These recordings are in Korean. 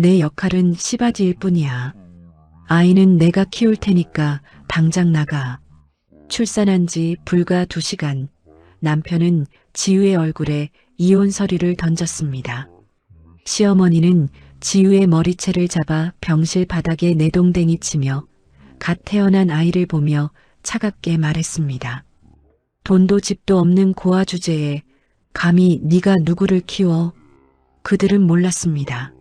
내 역할은 씨바지일 뿐이야. 아이는 내가 키울 테니까 당장 나가. 출산한 지 불과 2시간. 남편은 지우의 얼굴에 이혼 서류를 던졌습니다. 시어머니는 지우의 머리채를 잡아 병실 바닥에 내동댕이 치며 갓 태어난 아이를 보며 차갑게 말했습니다. 돈도 집도 없는 고아 주제에 감히 네가 누구를 키워? 그들은 몰랐습니다.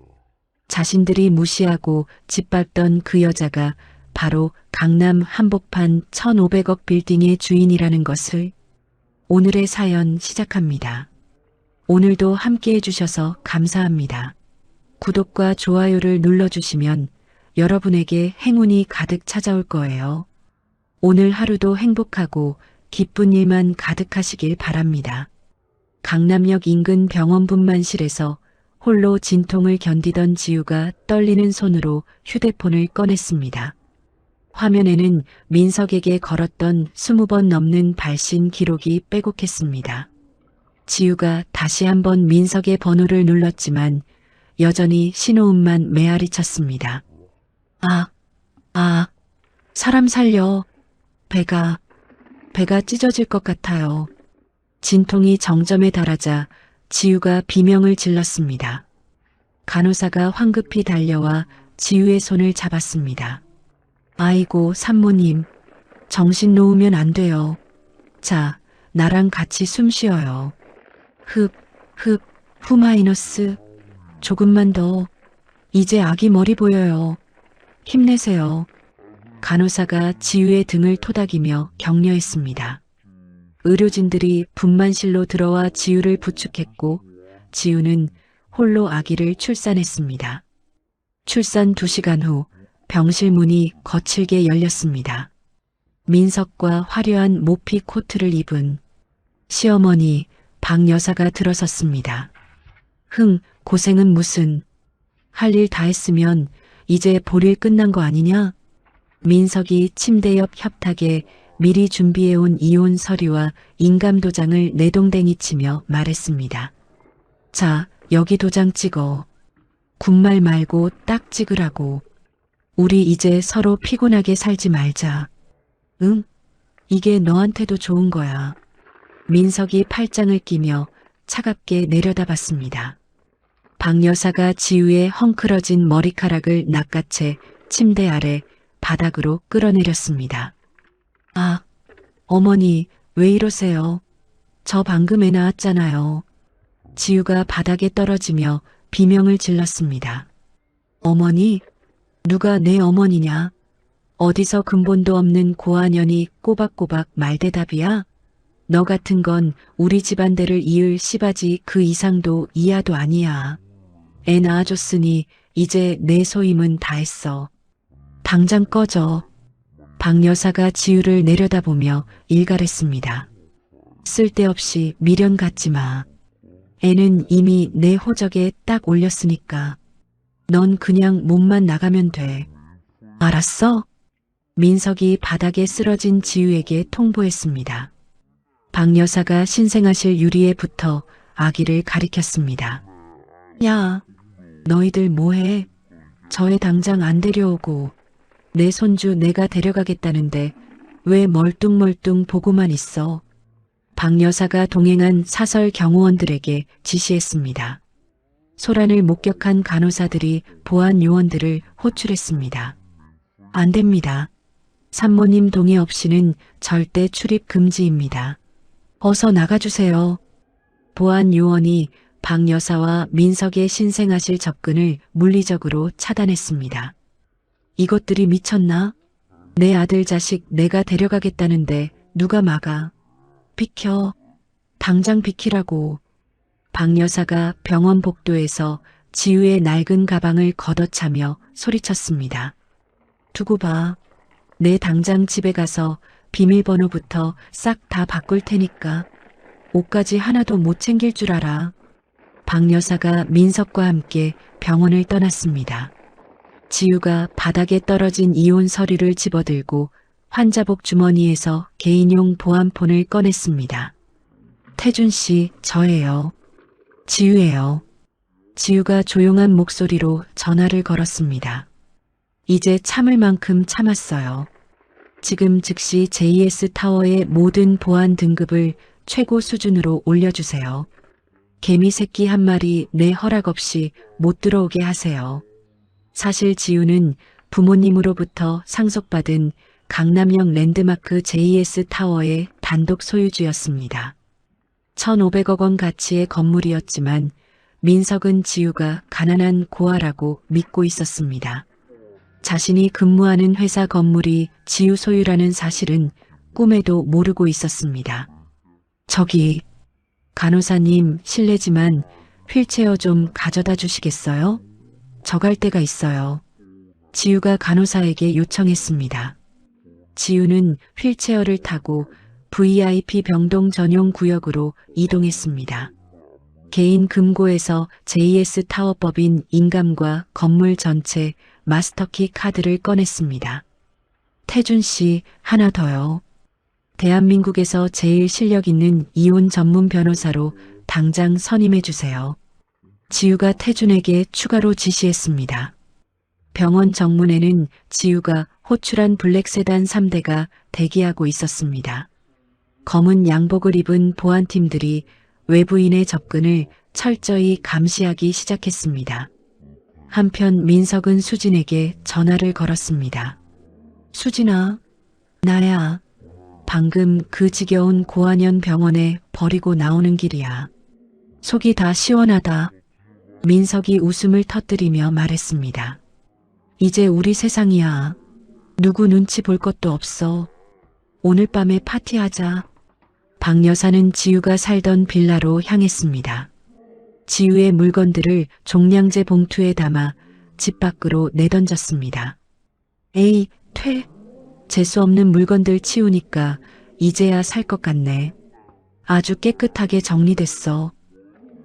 자신들이 무시하고 짓밟던 그 여자가 바로 강남 한복판 1,500억 빌딩의 주인이라는 것을. 오늘의 사연 시작합니다. 오늘도 함께 해주셔서 감사합니다. 구독과 좋아요를 눌러주시면 여러분에게 행운이 가득 찾아올 거예요. 오늘 하루도 행복하고 기쁜 일만 가득하시길 바랍니다. 강남역 인근 병원 분만실에서 홀로 진통을 견디던 지우가 떨리는 손으로 휴대폰을 꺼냈습니다. 화면에는 민석에게 걸었던 20번 넘는 발신 기록이 빼곡했습니다. 지우가 다시 한번 민석의 번호를 눌렀지만 여전히 신호음만 메아리 쳤습니다. 사람 살려. 배가 찢어질 것 같아요. 진통이 정점에 달하자 지우가 비명을 질렀습니다. 간호사가 황급히 달려와 지우의 손을 잡았습니다. 아이고 산모님, 정신 놓으면 안 돼요. 자, 나랑 같이 숨 쉬어요. 후마이너스. 조금만 더. 이제 아기 머리 보여요. 힘내세요. 간호사가 지우의 등을 토닥이며 격려했습니다. 의료진들이 분만실로 들어와 지우를 부축했고 지우는 홀로 아기를 출산했습니다. 출산 2시간 후 병실 문이 거칠게 열렸습니다. 민석과 화려한 모피 코트를 입은 시어머니 박 여사가 들어섰습니다. 고생은 무슨. 할 일 다 했으면 이제 볼일 끝난 거 아니냐? 민석이 침대 옆 협탁에 미리 준비해온 이혼 서류와 인감도장을 내동댕이 치며 말했습니다. 자, 여기 도장 찍어. 군말 말고 딱 찍으라고. 우리 이제 서로 피곤하게 살지 말자. 응? 이게 너한테도 좋은 거야. 민석이 팔짱을 끼며 차갑게 내려다봤습니다. 박 여사가 지우의 헝클어진 머리카락을 낚아채 침대 아래 바닥으로 끌어내렸습니다. 어머니, 왜 이러세요? 저 방금 애 낳았잖아요. 지우가 바닥에 떨어지며 비명을 질렀습니다. 어머니? 누가 내 어머니냐? 어디서 근본도 없는 고아년이 꼬박꼬박 말대답이야? 너 같은 건 우리 집안대를 이을 씨바지 그 이상도 이하도 아니야. 애 낳아줬으니 이제 내 소임은 다 했어. 당장 꺼져. 박 여사가 지우를 내려다보며 일갈했습니다. 쓸데없이 미련 갖지 마. 애는 이미 내 호적에 딱 올렸으니까. 넌 그냥 몸만 나가면 돼. 알았어? 민석이 바닥에 쓰러진 지우에게 통보했습니다. 박 여사가 신생아실 유리에 붙어 아기를 가리켰습니다. 야, 너희들 뭐해? 저 애 당장 안 데려오고. 내 손주 내가 데려가겠다는데 왜 멀뚱멀뚱 보고만 있어? 박 여사가 동행한 사설 경호원들에게 지시했습니다. 소란을 목격한 간호사들이 보안 요원들을 호출했습니다. 안 됩니다. 산모님 동의 없이는 절대 출입 금지입니다. 어서 나가주세요. 보안 요원이 박 여사와 민석의 신생아실 접근을 물리적으로 차단했습니다. 이것들이 미쳤나? 내 아들 자식 내가 데려가겠다는데 누가 막아? 비켜. 당장 비키라고. 박 여사가 병원 복도에서 지우의 낡은 가방을 걷어차며 소리쳤습니다. 두고 봐. 내 당장 집에 가서 비밀번호부터 싹 다 바꿀 테니까. 옷까지 하나도 못 챙길 줄 알아. 박 여사가 민석과 함께 병원을 떠났습니다. 지우가 바닥에 떨어진 이혼 서류를 집어들고 환자복 주머니에서 개인용 보안폰을 꺼냈습니다. 태준 씨, 저예요. 지우예요. 지우가 조용한 목소리로 전화를 걸었습니다. 이제 참을 만큼 참았어요. 지금 즉시 JS 타워의 모든 보안 등급을 최고 수준으로 올려주세요. 개미 새끼 한 마리 내 허락 없이 못 들어오게 하세요. 사실 지우는 부모님으로부터 상속받은 강남역 랜드마크 JS 타워의 단독 소유주였습니다. 1,500억 원 가치의 건물이었지만 민석은 지우가 가난한 고아라고 믿고 있었습니다. 자신이 근무하는 회사 건물이 지우 소유라는 사실은 꿈에도 모르고 있었습니다. 저기, 간호사님 실례지만 휠체어 좀 가져다 주시겠어요? 저 갈 데가 있어요. 지우가 간호사에게 요청했습니다. 지우는 휠체어를 타고 VIP 병동 전용 구역으로 이동했습니다. 개인 금고에서 JS 타워법인 인감과 건물 전체 마스터키 카드를 꺼냈습니다. 태준 씨, 하나 더요. 대한민국에서 제일 실력 있는 이혼 전문 변호사로 당장 선임해 주세요. 지우가 태준에게 추가로 지시했습니다. 병원 정문에는 지우가 호출한 블랙 세단 3대가 대기하고 있었습니다. 검은 양복을 입은 보안팀들이 외부인의 접근을 철저히 감시하기 시작했습니다. 한편 민석은 수진에게 전화를 걸었습니다. 수진아, 나야. 방금 그 지겨운 고한현 병원에 버리고 나오는 길이야. 속이 다 시원하다. 민석이 웃음을 터뜨리며 말했습니다. 이제 우리 세상이야. 누구 눈치 볼 것도 없어. 오늘 밤에 파티하자. 박 여사는 지우가 살던 빌라로 향했습니다. 지우의 물건들을 종량제 봉투에 담아 집 밖으로 내던졌습니다. 에이, 퇴. 재수없는 물건들 치우니까 이제야 살 것 같네. 아주 깨끗하게 정리됐어.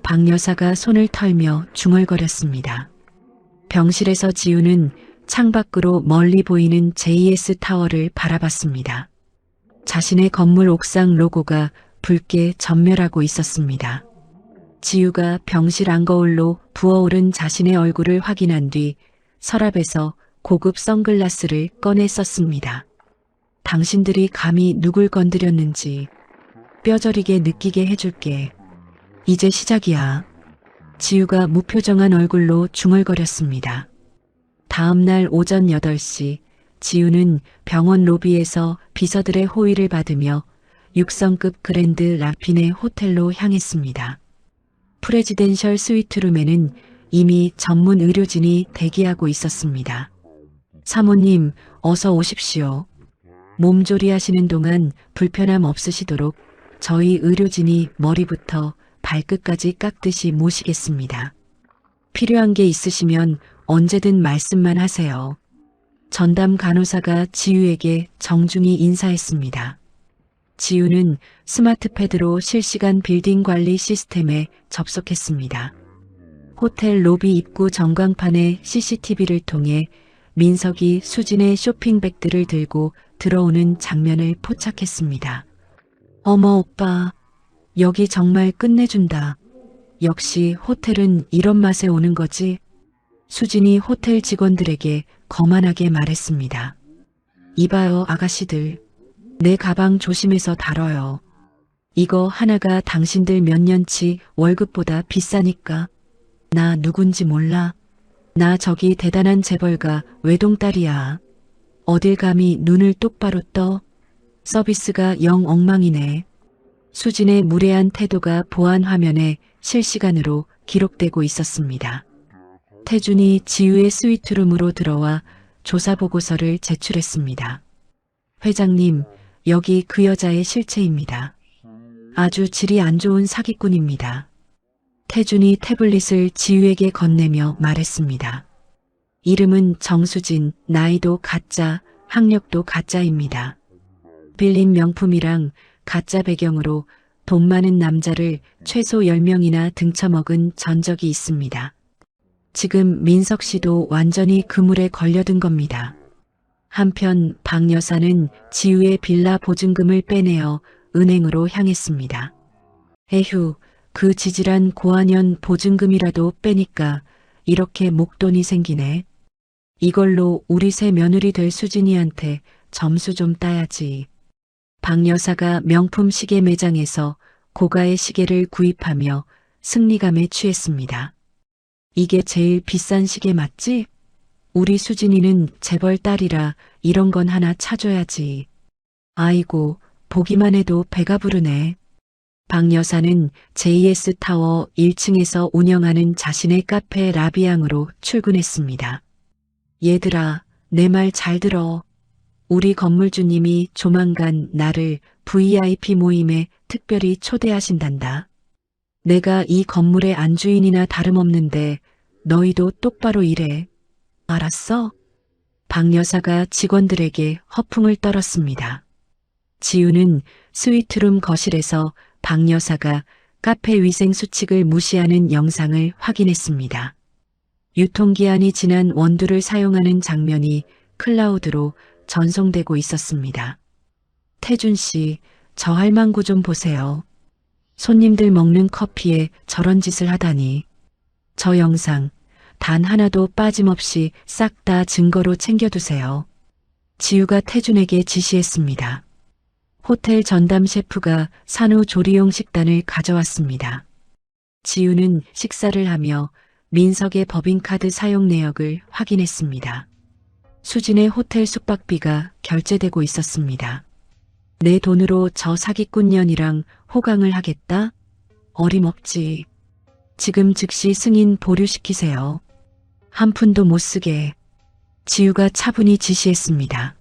박 여사가 손을 털며 중얼거렸습니다. 병실에서 지우는 창밖으로 멀리 보이는 JS 타워를 바라봤습니다. 자신의 건물 옥상 로고가 붉게 전멸하고 있었습니다. 지우가 병실 안거울로 부어오른 자신의 얼굴을 확인한 뒤 서랍에서 고급 선글라스를 꺼내 썼습니다. 당신들이 감히 누굴 건드렸는지 뼈저리게 느끼게 해줄게. 이제 시작이야. 지우가 무표정한 얼굴로 중얼거렸습니다. 다음 날 오전 8시 지우는 병원 로비에서 비서들의 호의를 받으며 6성급 그랜드 라피네 호텔로 향했습니다. 프레지덴셜 스위트룸에는 이미 전문 의료진이 대기하고 있었습니다. 사모님, 어서 오십시오. 몸조리 하시는 동안 불편함 없으시도록 저희 의료진이 머리부터 발끝까지 깎듯이 모시겠습니다. 필요한 게 있으시면 언제든 말씀만 하세요. 전담 간호사가 지우에게 정중히 인사했습니다. 지우는 스마트패드로 실시간 빌딩 관리 시스템에 접속했습니다. 호텔 로비 입구 전광판의 CCTV를 통해 민석이 수진의 쇼핑백들을 들고 들어오는 장면을 포착했습니다. 어머 오빠, 여기 정말 끝내준다. 역시 호텔은 이런 맛에 오는 거지. 수진이 호텔 직원들에게 거만하게 말했습니다. 이봐요 아가씨들. 내 가방 조심해서 다뤄요. 이거 하나가 당신들 몇 년치 월급보다 비싸니까. 나 누군지 몰라. 나 저기 대단한 재벌가 외동딸이야. 어딜 감히 눈을 똑바로 떠. 서비스가 영 엉망이네. 수진의 무례한 태도가 보안 화면에 실시간으로 기록되고 있었습니다. 태준이 지우의 스위트룸으로 들어와 조사 보고서를 제출했습니다. 회장님, 여기 그 여자의 실체입니다. 아주 질이 안 좋은 사기꾼입니다. 태준이 태블릿을 지우에게 건네며 말했습니다. 이름은 정수진, 나이도 가짜, 학력도 가짜입니다. 빌린 명품이랑 가짜 배경으로 돈 많은 남자를 최소 10명이나 등쳐먹은 전적이 있습니다. 지금 민석 씨도 완전히 그물에 걸려든 겁니다. 한편 박 여사는 지우의 빌라 보증금을 빼내어 은행으로 향했습니다. 에휴, 그 지질한 고환연 보증금이라도 빼니까 이렇게 목돈이 생기네. 이걸로 우리 새 며느리 될 수진이한테 점수 좀 따야지. 박 여사가 명품 시계 매장에서 고가의 시계를 구입하며 승리감에 취했습니다. 이게 제일 비싼 시계 맞지? 우리 수진이는 재벌 딸이라 이런 건 하나 차줘야지. 아이고, 보기만 해도 배가 부르네. 박 여사는 JS 타워 1층에서 운영하는 자신의 카페 라비앙으로 출근했습니다. 얘들아, 내 말 잘 들어. 우리 건물주님이 조만간 나를 VIP 모임에 특별히 초대하신단다. 내가 이 건물의 안주인이나 다름없는데 너희도 똑바로 일해. 알았어? 박 여사가 직원들에게 허풍을 떨었습니다. 지우는 스위트룸 거실에서 박 여사가 카페 위생 수칙을 무시하는 영상을 확인했습니다. 유통기한이 지난 원두를 사용하는 장면이 클라우드로 전송되고 있었습니다. 태준 씨, 저 할망구 좀 보세요. 손님들 먹는 커피에 저런 짓을 하다니. 저 영상 단 하나도 빠짐없이 싹 다 증거로 챙겨두세요. 지우가 태준에게 지시했습니다. 호텔 전담 셰프가 산후조리용 식단을 가져왔습니다. 지우는 식사를 하며 민석의 법인카드 사용 내역을 확인했습니다. 수진의 호텔 숙박비가 결제되고 있었습니다. 내 돈으로 저 사기꾼년이랑 호강을 하겠다? 어림없지. 지금 즉시 승인 보류시키세요. 한 푼도 못 쓰게. 지우가 차분히 지시했습니다.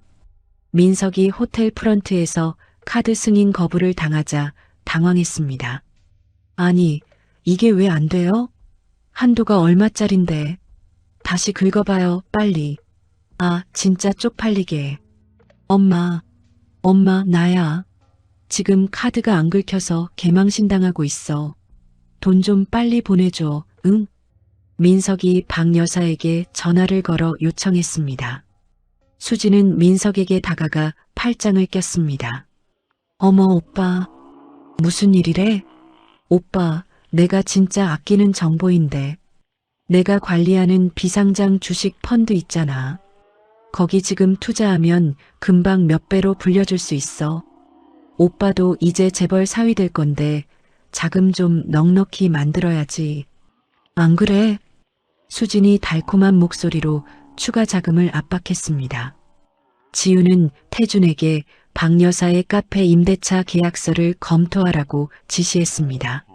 민석이 호텔 프런트에서 카드 승인 거부를 당하자 당황했습니다. 아니, 이게 왜 안 돼요? 한도가 얼마짜린데. 다시 긁어봐요, 빨리. 아, 진짜 쪽팔리게. 엄마, 나야. 지금 카드가 안 긁혀서 개망신당하고 있어. 돈 좀 빨리 보내줘, 응? 민석이 박 여사에게 전화를 걸어 요청했습니다. 수지는 민석에게 다가가 팔짱을 꼈습니다. 어머, 오빠. 무슨 일이래? 오빠, 내가 진짜 아끼는 정보인데. 내가 관리하는 비상장 주식 펀드 있잖아. 거기 지금 투자하면 금방 몇 배로 불려줄 수 있어. 오빠도 이제 재벌 사위 될 건데 자금 좀 넉넉히 만들어야지. 안 그래? 수진이 달콤한 목소리로 추가 자금을 압박했습니다. 지우는 태준에게 박 여사의 카페 임대차 계약서를 검토하라고 지시했습니다.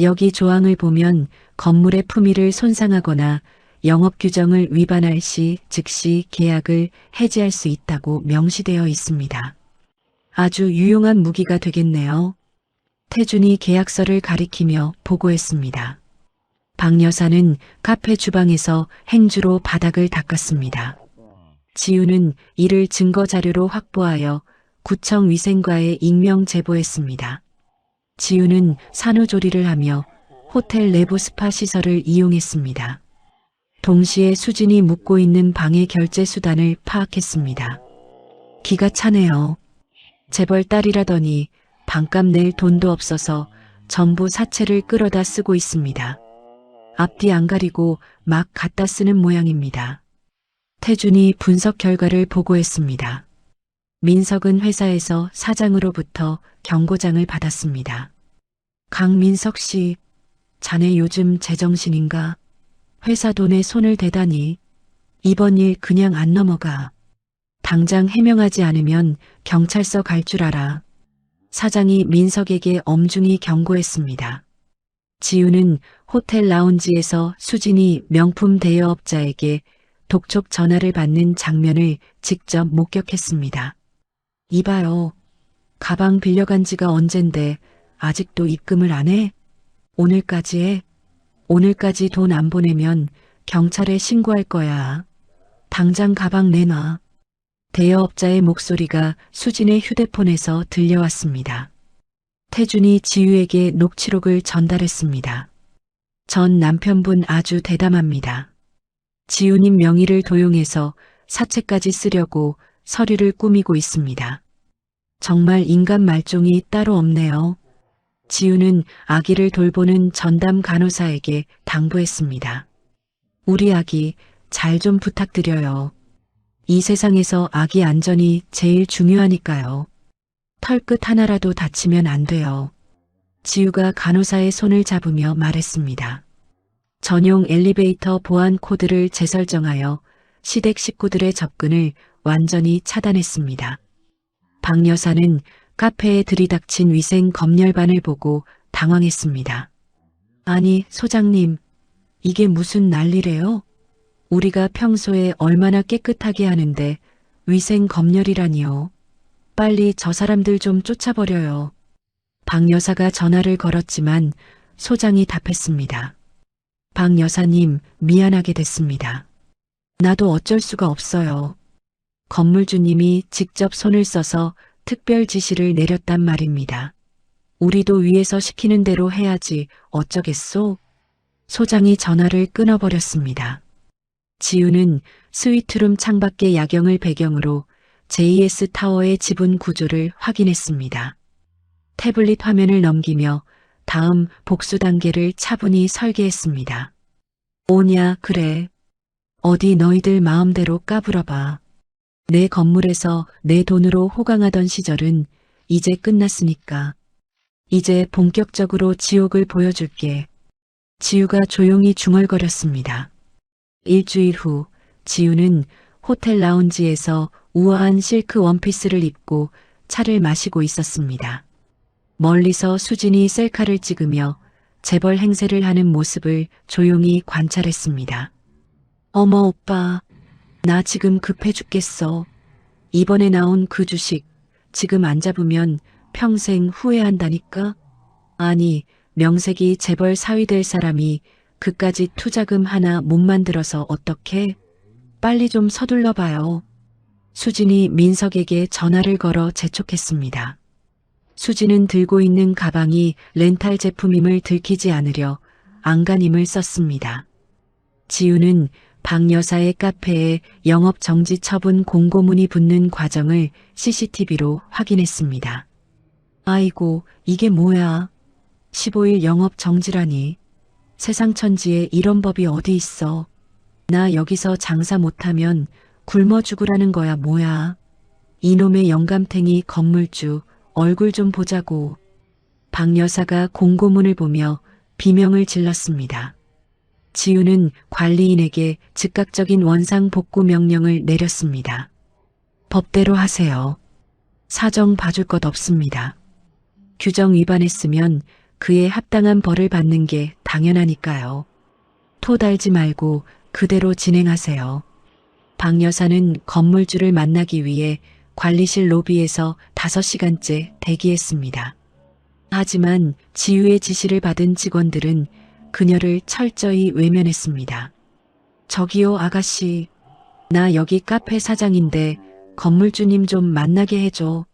여기 조항을 보면 건물의 품위를 손상하거나 영업 규정을 위반할 시 즉시 계약을 해지할 수 있다고 명시되어 있습니다. 아주 유용한 무기가 되겠네요. 태준이 계약서를 가리키며 보고했습니다. 박 여사는 카페 주방에서 행주로 바닥을 닦았습니다. 지우는 이를 증거 자료로 확보하여 구청 위생과에 익명 제보했습니다. 지우는 산후조리를 하며 호텔 내부 스파 시설을 이용했습니다. 동시에 수진이 묵고 있는 방의 결제 수단을 파악했습니다. 기가 차네요. 재벌 딸이라더니 방값 낼 돈도 없어서 전부 사채를 끌어다 쓰고 있습니다. 앞뒤 안 가리고 막 갖다 쓰는 모양입니다. 태준이 분석 결과를 보고했습니다. 민석은 회사에서 사장으로부터 경고장을 받았습니다. 강민석 씨, 자네 요즘 제정신인가? 회사 돈에 손을 대다니. 이번 일 그냥 안 넘어가. 당장 해명하지 않으면 경찰서 갈 줄 알아. 사장이 민석에게 엄중히 경고했습니다. 지우는 호텔 라운지에서 수진이 명품 대여업자에게 독촉 전화를 받는 장면을 직접 목격했습니다. 이봐요. 가방 빌려간 지가 언젠데 아직도 입금을 안 해? 오늘까지 해? 오늘까지 돈 안 보내면 경찰에 신고할 거야. 당장 가방 내놔. 대여업자의 목소리가 수진의 휴대폰에서 들려왔습니다. 태준이 지우에게 녹취록을 전달했습니다. 전 남편분 아주 대담합니다. 지우님 명의를 도용해서 사채까지 쓰려고 서류를 꾸미고 있습니다. 정말 인간 말종이 따로 없네요. 지우는 아기를 돌보는 전담 간호사에게 당부했습니다. 우리 아기 잘 좀 부탁드려요. 이 세상에서 아기 안전이 제일 중요하니까요. 털끝 하나라도 다치면 안 돼요. 지우가 간호사의 손을 잡으며 말했습니다. 전용 엘리베이터 보안 코드를 재설정하여 시댁 식구들의 접근을 완전히 차단했습니다. 박 여사는 카페에 들이닥친 위생 검열반을 보고 당황했습니다. 아니, 소장님, 이게 무슨 난리래요? 우리가 평소에 얼마나 깨끗하게 하는데 위생 검열이라니요. 빨리 저 사람들 좀 쫓아버려요. 박 여사가 전화를 걸었지만 소장이 답했습니다. 박 여사님, 미안하게 됐습니다. 나도 어쩔 수가 없어요. 건물주님이 직접 손을 써서 특별 지시를 내렸단 말입니다. 우리도 위에서 시키는 대로 해야지 어쩌겠소? 소장이 전화를 끊어버렸습니다. 지우는 스위트룸 창밖의 야경을 배경으로 JS 타워의 지분 구조를 확인했습니다. 태블릿 화면을 넘기며 다음 복수 단계를 차분히 설계했습니다. 오냐, 그래. 어디 너희들 마음대로 까불어봐. 내 건물에서 내 돈으로 호강하던 시절은 이제 끝났으니까. 이제 본격적으로 지옥을 보여줄게. 지우가 조용히 중얼거렸습니다. 일주일 후 지우는 호텔 라운지에서 우아한 실크 원피스를 입고 차를 마시고 있었습니다. 멀리서 수진이 셀카를 찍으며 재벌 행세를 하는 모습을 조용히 관찰했습니다. 어머 오빠, 나 지금 급해 죽겠어. 이번에 나온 그 주식 지금 안 잡으면 평생 후회한다니까? 아니, 명색이 재벌 사위 될 사람이 그까짓 투자금 하나 못 만들어서 어떡해? 빨리 좀 서둘러 봐요. 수진이 민석에게 전화를 걸어 재촉했습니다. 수진은 들고 있는 가방이 렌탈 제품임을 들키지 않으려 안간힘을 썼습니다. 지우는 박 여사의 카페에 영업 정지 처분 공고문이 붙는 과정을 CCTV로 확인했습니다. 아이고, 이게 뭐야? 15일 영업 정지라니. 세상 천지에 이런 법이 어디 있어. 나 여기서 장사 못하면 굶어 죽으라는 거야 뭐야. 이놈의 영감탱이 건물주 얼굴 좀 보자고. 박 여사가 공고문을 보며 비명을 질렀습니다. 지우는 관리인에게 즉각적인 원상 복구 명령을 내렸습니다. 법대로 하세요. 사정 봐줄 것 없습니다. 규정 위반했으면 그에 합당한 벌을 받는 게 당연하니까요. 토 달지 말고 그대로 진행하세요. 박 여사는 건물주를 만나기 위해 관리실 로비에서 5시간째 대기했습니다. 하지만 지우의 지시를 받은 직원들은 그녀를 철저히 외면했습니다. 저기요 아가씨, 나 여기 카페 사장인데 건물주님 좀 만나게 해줘.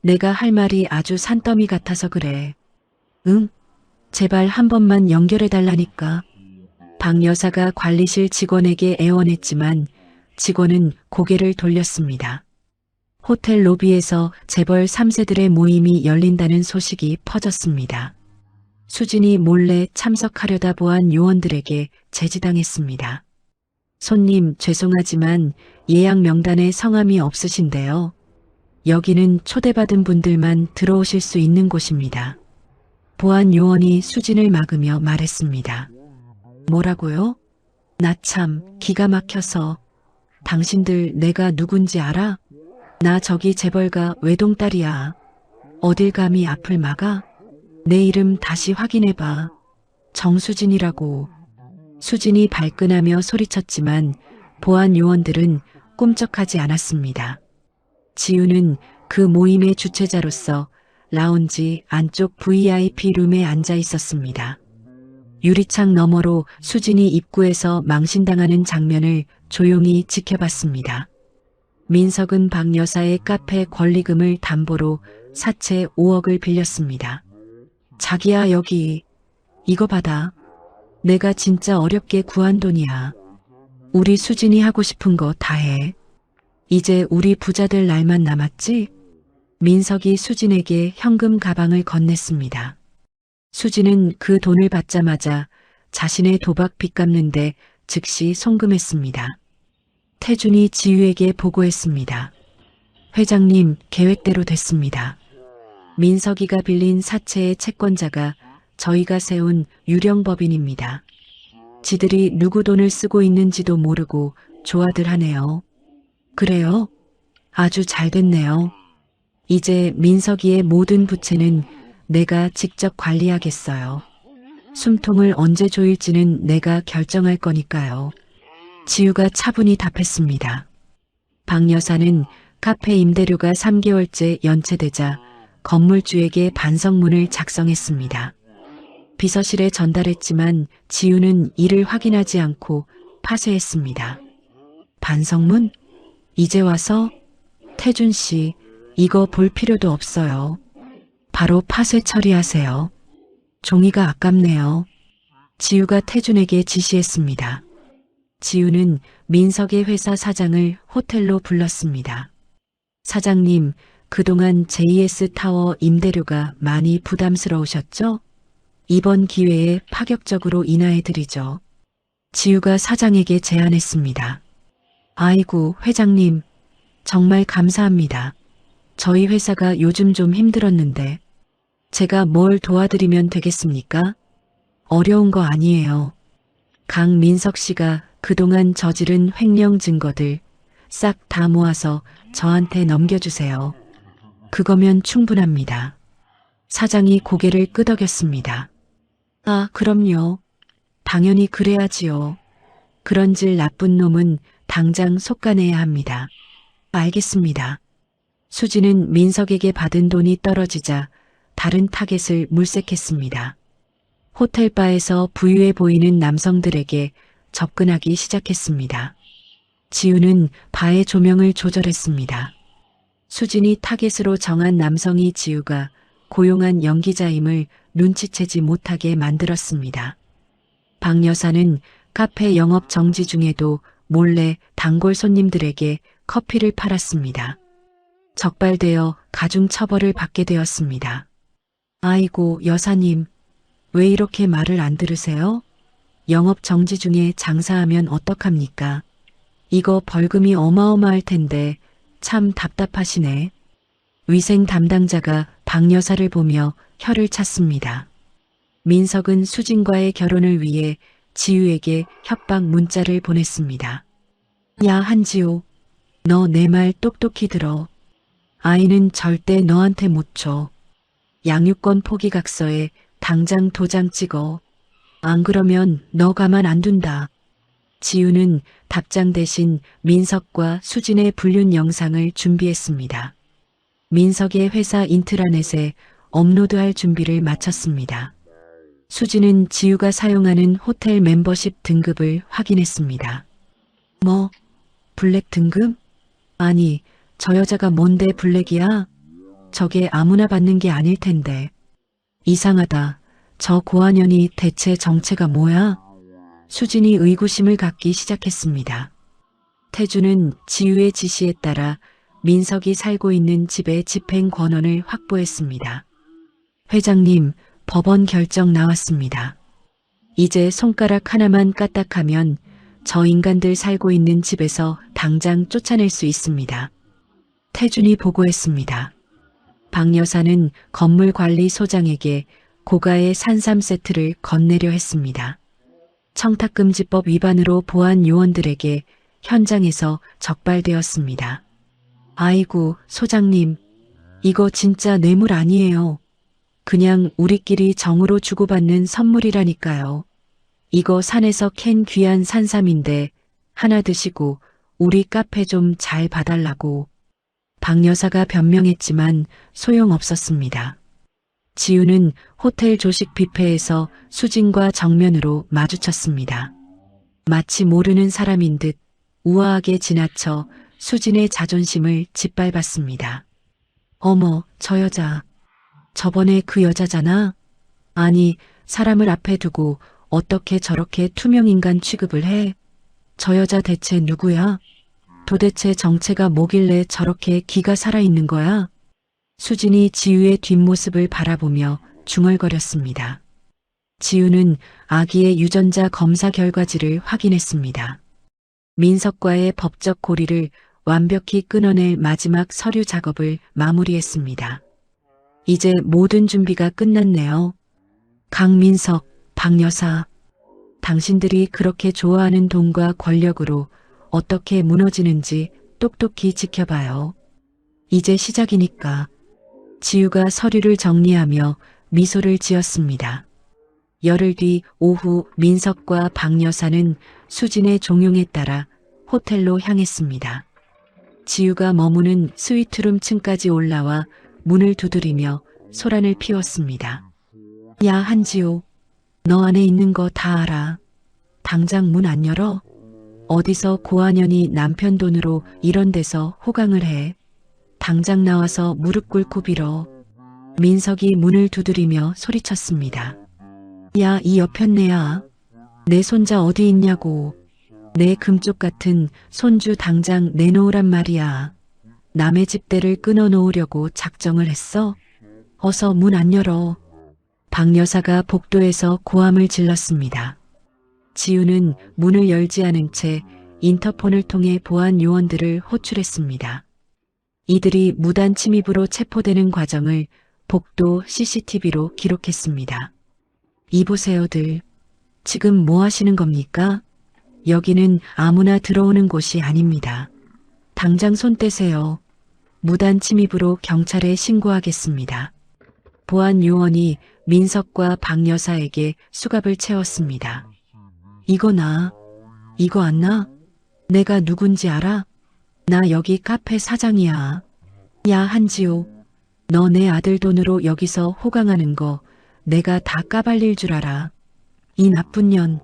내가 할 말이 아주 산더미 같아서 그래. 응? 제발 한 번만 연결해달라니까. 박 여사가 관리실 직원에게 애원했지만 직원은 고개를 돌렸습니다. 호텔 로비에서 재벌 3세들의 모임이 열린다는 소식이 퍼졌습니다. 수진이 몰래 참석하려다 보안 요원들에게 제지당했습니다. 손님 죄송하지만 예약 명단에 성함이 없으신데요. 여기는 초대받은 분들만 들어오실 수 있는 곳입니다. 보안 요원이 수진을 막으며 말했습니다. 뭐라고요? 나 참 기가 막혀서. 당신들 내가 누군지 알아? 나 저기 재벌가 외동딸이야. 어딜 감히 앞을 막아? 내 이름 다시 확인해봐. 정수진이라고. 수진이 발끈하며 소리쳤지만 보안 요원들은 꿈쩍하지 않았습니다. 지우는 그 모임의 주최자로서 라운지 안쪽 VIP 룸에 앉아 있었습니다. 유리창 너머로 수진이 입구에서 망신당하는 장면을 조용히 지켜봤습니다. 민석은 박 여사의 카페 권리금을 담보로 사채 5억을 빌렸습니다. 자기야 여기 이거 받아. 내가 진짜 어렵게 구한 돈이야. 우리 수진이 하고 싶은 거 다 해. 이제 우리 부자 될 날만 남았지? 민석이 수진에게 현금 가방을 건넸습니다. 수지는 그 돈을 받자마자 자신의 도박 빚 갚는데 즉시 송금했습니다. 태준이 지유에게 보고했습니다. 회장님, 계획대로 됐습니다. 민석이가 빌린 사채의 채권자가 저희가 세운 유령법인입니다. 지들이 누구 돈을 쓰고 있는지도 모르고 조화들 하네요. 그래요? 아주 잘 됐네요. 이제 민석이의 모든 부채는 내가 직접 관리하겠어요. 숨통을 언제 조일지는 내가 결정할 거니까요. 지유가 차분히 답했습니다. 박 여사는 카페 임대료가 3개월째 연체되자 건물주에게 반성문을 작성했습니다. 비서실에 전달했지만 지유는 이를 확인하지 않고 파쇄했습니다. 반성문? 이제 와서? 태준 씨, 이거 볼 필요도 없어요. 바로 파쇄 처리하세요. 종이가 아깝네요. 지유가 태준에게 지시했습니다. 지유는 민석의 회사 사장을 호텔로 불렀습니다. 사장님, 그동안 JS타워 임대료가 많이 부담스러우셨죠? 이번 기회에 파격적으로 인하해드리죠. 지유가 사장에게 제안했습니다. 아이고, 회장님, 정말 감사합니다. 저희 회사가 요즘 좀 힘들었는데 제가 뭘 도와드리면 되겠습니까? 어려운 거 아니에요. 강민석 씨가 그동안 저지른 횡령 증거들 싹 다 모아서 저한테 넘겨주세요. 그거면 충분합니다. 사장이 고개를 끄덕였습니다. 아, 그럼요. 당연히 그래야지요. 그런질 나쁜 놈은 당장 속가내야 합니다. 알겠습니다. 수지는 민석에게 받은 돈이 떨어지자 다른 타겟을 물색했습니다. 호텔바에서 부유해 보이는 남성들에게 접근하기 시작했습니다. 지우는 바의 조명을 조절했습니다. 수진이 타겟으로 정한 남성이 지우가 고용한 연기자임을 눈치채지 못하게 만들었습니다. 박 여사는 카페 영업 정지 중에도 몰래 단골 손님들에게 커피를 팔았습니다. 적발되어 가중 처벌을 받게 되었습니다. 아이고, 여사님, 왜 이렇게 말을 안 들으세요? 영업 정지 중에 장사하면 어떡합니까? 이거 벌금이 어마어마할 텐데 참 답답하시네. 위생 담당자가 박 여사를 보며 혀를 찼습니다. 민석은 수진과의 결혼을 위해 지유에게 협박 문자를 보냈습니다. 야, 한지호, 너 내 말 똑똑히 들어. 아이는 절대 너한테 못 줘. 양육권 포기각서에 당장 도장 찍어. 안 그러면 너 가만 안 둔다. 지우는 답장 대신 민석과 수진의 불륜 영상을 준비했습니다. 민석의 회사 인트라넷에 업로드할 준비를 마쳤습니다. 수진은 지우가 사용하는 호텔 멤버십 등급을 확인했습니다. 뭐? 블랙 등급? 아니, 저 여자가 뭔데 블랙이야? 저게 아무나 받는 게 아닐 텐데. 이상하다. 저 고아년이 대체 정체가 뭐야? 수진이 의구심을 갖기 시작했습니다. 태주는 지유의 지시에 따라 민석이 살고 있는 집의 집행 권한을 확보했습니다. 회장님, 법원 결정 나왔습니다. 이제 손가락 하나만 까딱하면 저 인간들 살고 있는 집에서 당장 쫓아낼 수 있습니다. 태준이 보고했습니다. 박 여사는 건물관리소장에게 고가의 산삼 세트를 건네려 했습니다. 청탁금지법 위반으로 보안 요원들에게 현장에서 적발되었습니다. 아이고, 소장님, 이거 진짜 뇌물 아니에요. 그냥 우리끼리 정으로 주고받는 선물이라니까요. 이거 산에서 캔 귀한 산삼인데 하나 드시고 우리 카페 좀 잘 봐달라고. 박 여사가 변명했지만 소용없었습니다. 지우는 호텔 조식 뷔페에서 수진과 정면으로 마주쳤습니다. 마치 모르는 사람인 듯 우아하게 지나쳐 수진의 자존심을 짓밟았습니다. 어머, 저 여자. 저번에 그 여자잖아. 아니, 사람을 앞에 두고 어떻게 저렇게 투명인간 취급을 해? 저 여자 대체 누구야? 도대체 정체가 뭐길래 저렇게 기가 살아있는 거야? 수진이 지유의 뒷모습을 바라보며 중얼거렸습니다. 지우는 아기의 유전자 검사 결과지를 확인했습니다. 민석과의 법적 고리를 완벽히 끊어낼 마지막 서류 작업을 마무리했습니다. 이제 모든 준비가 끝났네요. 강민석, 박 여사. 당신들이 그렇게 좋아하는 돈과 권력으로 어떻게 무너지는지 똑똑히 지켜봐요. 이제 시작이니까. 지우가 서류를 정리하며 미소를 지었습니다. 열흘 뒤 오후 민석과 박 여사는 수진의 종용에 따라 호텔로 향했습니다. 지우가 머무는 스위트룸 층까지 올라와 문을 두드리며 소란을 피웠습니다. 야, 한지호. 너 안에 있는 거 다 알아. 당장 문 안 열어? 어디서 고한현이 남편 돈으로 이런 데서 호강을 해. 당장 나와서 무릎 꿇고 빌어. 민석이 문을 두드리며 소리쳤습니다. 야, 이 여편네야. 내 손자 어디 있냐고. 내 금쪽 같은 손주 당장 내놓으란 말이야. 남의 집대를 끊어놓으려고 작정을 했어? 어서 문 안 열어. 박 여사가 복도에서 고함을 질렀습니다. 지우는 문을 열지 않은 채 인터폰을 통해 보안 요원들을 호출했습니다. 이들이 무단 침입으로 체포되는 과정을 복도 CCTV로 기록했습니다. 이보세요들. 지금 뭐 하시는 겁니까? 여기는 아무나 들어오는 곳이 아닙니다. 당장 손 떼세요. 무단 침입으로 경찰에 신고하겠습니다. 보안 요원이 민석과 박 여사에게 수갑을 채웠습니다. 이거 나. 이거 안 나? 내가 누군지 알아? 나 여기 카페 사장이야. 야, 한지호. 너 내 아들 돈으로 여기서 호강하는 거 내가 다 까발릴 줄 알아. 이 나쁜 년.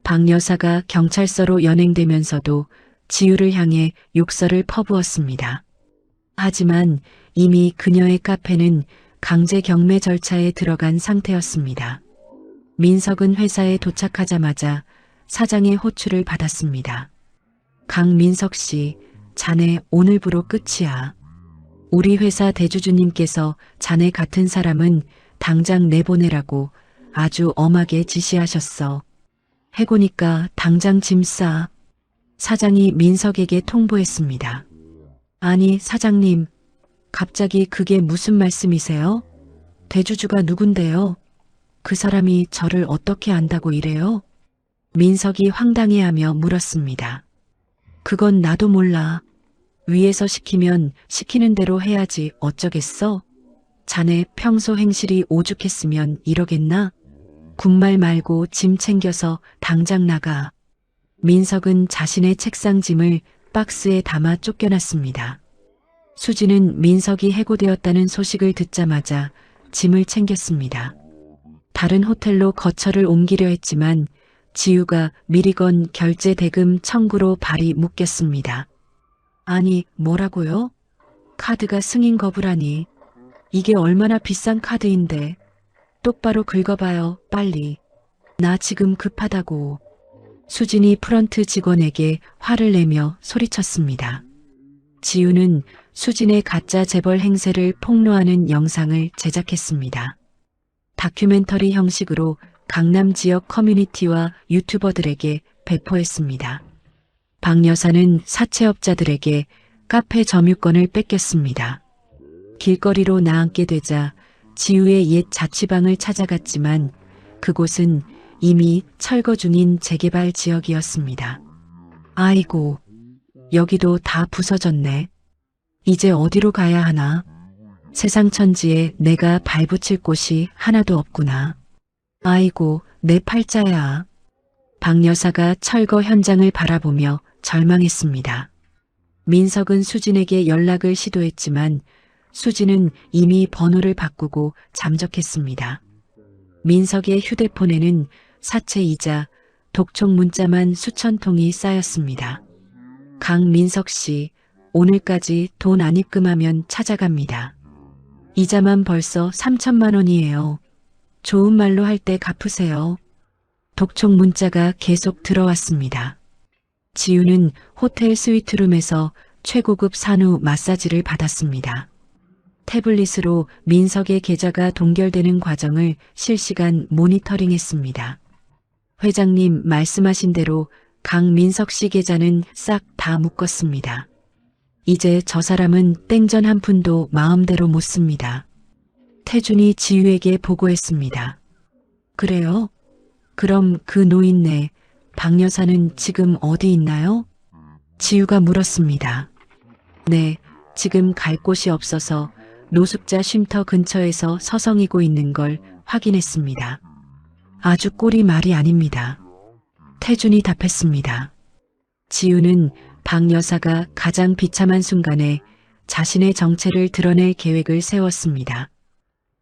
박 여사가 경찰서로 연행되면서도 지우를 향해 욕설을 퍼부었습니다. 하지만 이미 그녀의 카페는 강제 경매 절차에 들어간 상태였습니다. 민석은 회사에 도착하자마자 사장의 호출을 받았습니다. 강민석 씨, 자네 오늘부로 끝이야. 우리 회사 대주주님께서 자네 같은 사람은 당장 내보내라고 아주 엄하게 지시하셨어. 해고니까 당장 짐 싸. 사장이 민석에게 통보했습니다. 아니, 사장님, 갑자기 그게 무슨 말씀이세요? 대주주가 누군데요? 그 사람이 저를 어떻게 안다고 이래요? 민석이 황당해하며 물었습니다. 그건 나도 몰라. 위에서 시키면 시키는 대로 해야지 어쩌겠어? 자네 평소 행실이 오죽했으면 이러겠나? 군말 말고 짐 챙겨서 당장 나가. 민석은 자신의 책상 짐을 박스에 담아 쫓겨났습니다. 수지는 민석이 해고되었다는 소식을 듣자마자 짐을 챙겼습니다. 다른 호텔로 거처를 옮기려 했지만 지우가 미리 건 결제 대금 청구로 발이 묶였습니다. 아니, 뭐라고요? 카드가 승인 거부라니. 이게 얼마나 비싼 카드인데. 똑바로 긁어봐요, 빨리. 나 지금 급하다고. 수진이 프런트 직원에게 화를 내며 소리쳤습니다. 지우는 수진의 가짜 재벌 행세를 폭로하는 영상을 제작했습니다. 다큐멘터리 형식으로 강남 지역 커뮤니티와 유튜버들에게 배포했습니다. 박 여사는 사채업자들에게 카페 점유권을 뺏겼습니다. 길거리로 나앉게 되자 지우의 옛 자취방을 찾아갔지만 그곳은 이미 철거 중인 재개발 지역이었습니다. 아이고, 여기도 다 부서졌네. 이제 어디로 가야 하나? 세상 천지에 내가 발붙일 곳이 하나도 없구나. 아이고, 내 팔자야. 박 여사가 철거 현장을 바라보며 절망했습니다. 민석은 수진에게 연락을 시도했지만 수진은 이미 번호를 바꾸고 잠적했습니다. 민석의 휴대폰에는 사채이자 독촉 문자만 수천 통이 쌓였습니다. 강민석 씨, 오늘까지 돈 안 입금하면 찾아갑니다. 이자만 벌써 3천만 원이에요. 좋은 말로 할 때 갚으세요. 독촉 문자가 계속 들어왔습니다. 지우는 호텔 스위트룸에서 최고급 산후 마사지를 받았습니다. 태블릿으로 민석의 계좌가 동결되는 과정을 실시간 모니터링했습니다. 회장님 말씀하신 대로 강민석 씨 계좌는 싹 다 묶었습니다. 이제 저 사람은 땡전 한 푼도 마음대로 못 씁니다. 태준이 지유에게 보고했습니다. 그래요? 그럼 그 노인네 박 여사는 지금 어디 있나요? 지유가 물었습니다. 네, 지금 갈 곳이 없어서 노숙자 쉼터 근처에서 서성이고 있는 걸 확인했습니다. 아주 꼴이 말이 아닙니다. 태준이 답했습니다. 지유는 박 여사가 가장 비참한 순간에 자신의 정체를 드러낼 계획을 세웠습니다.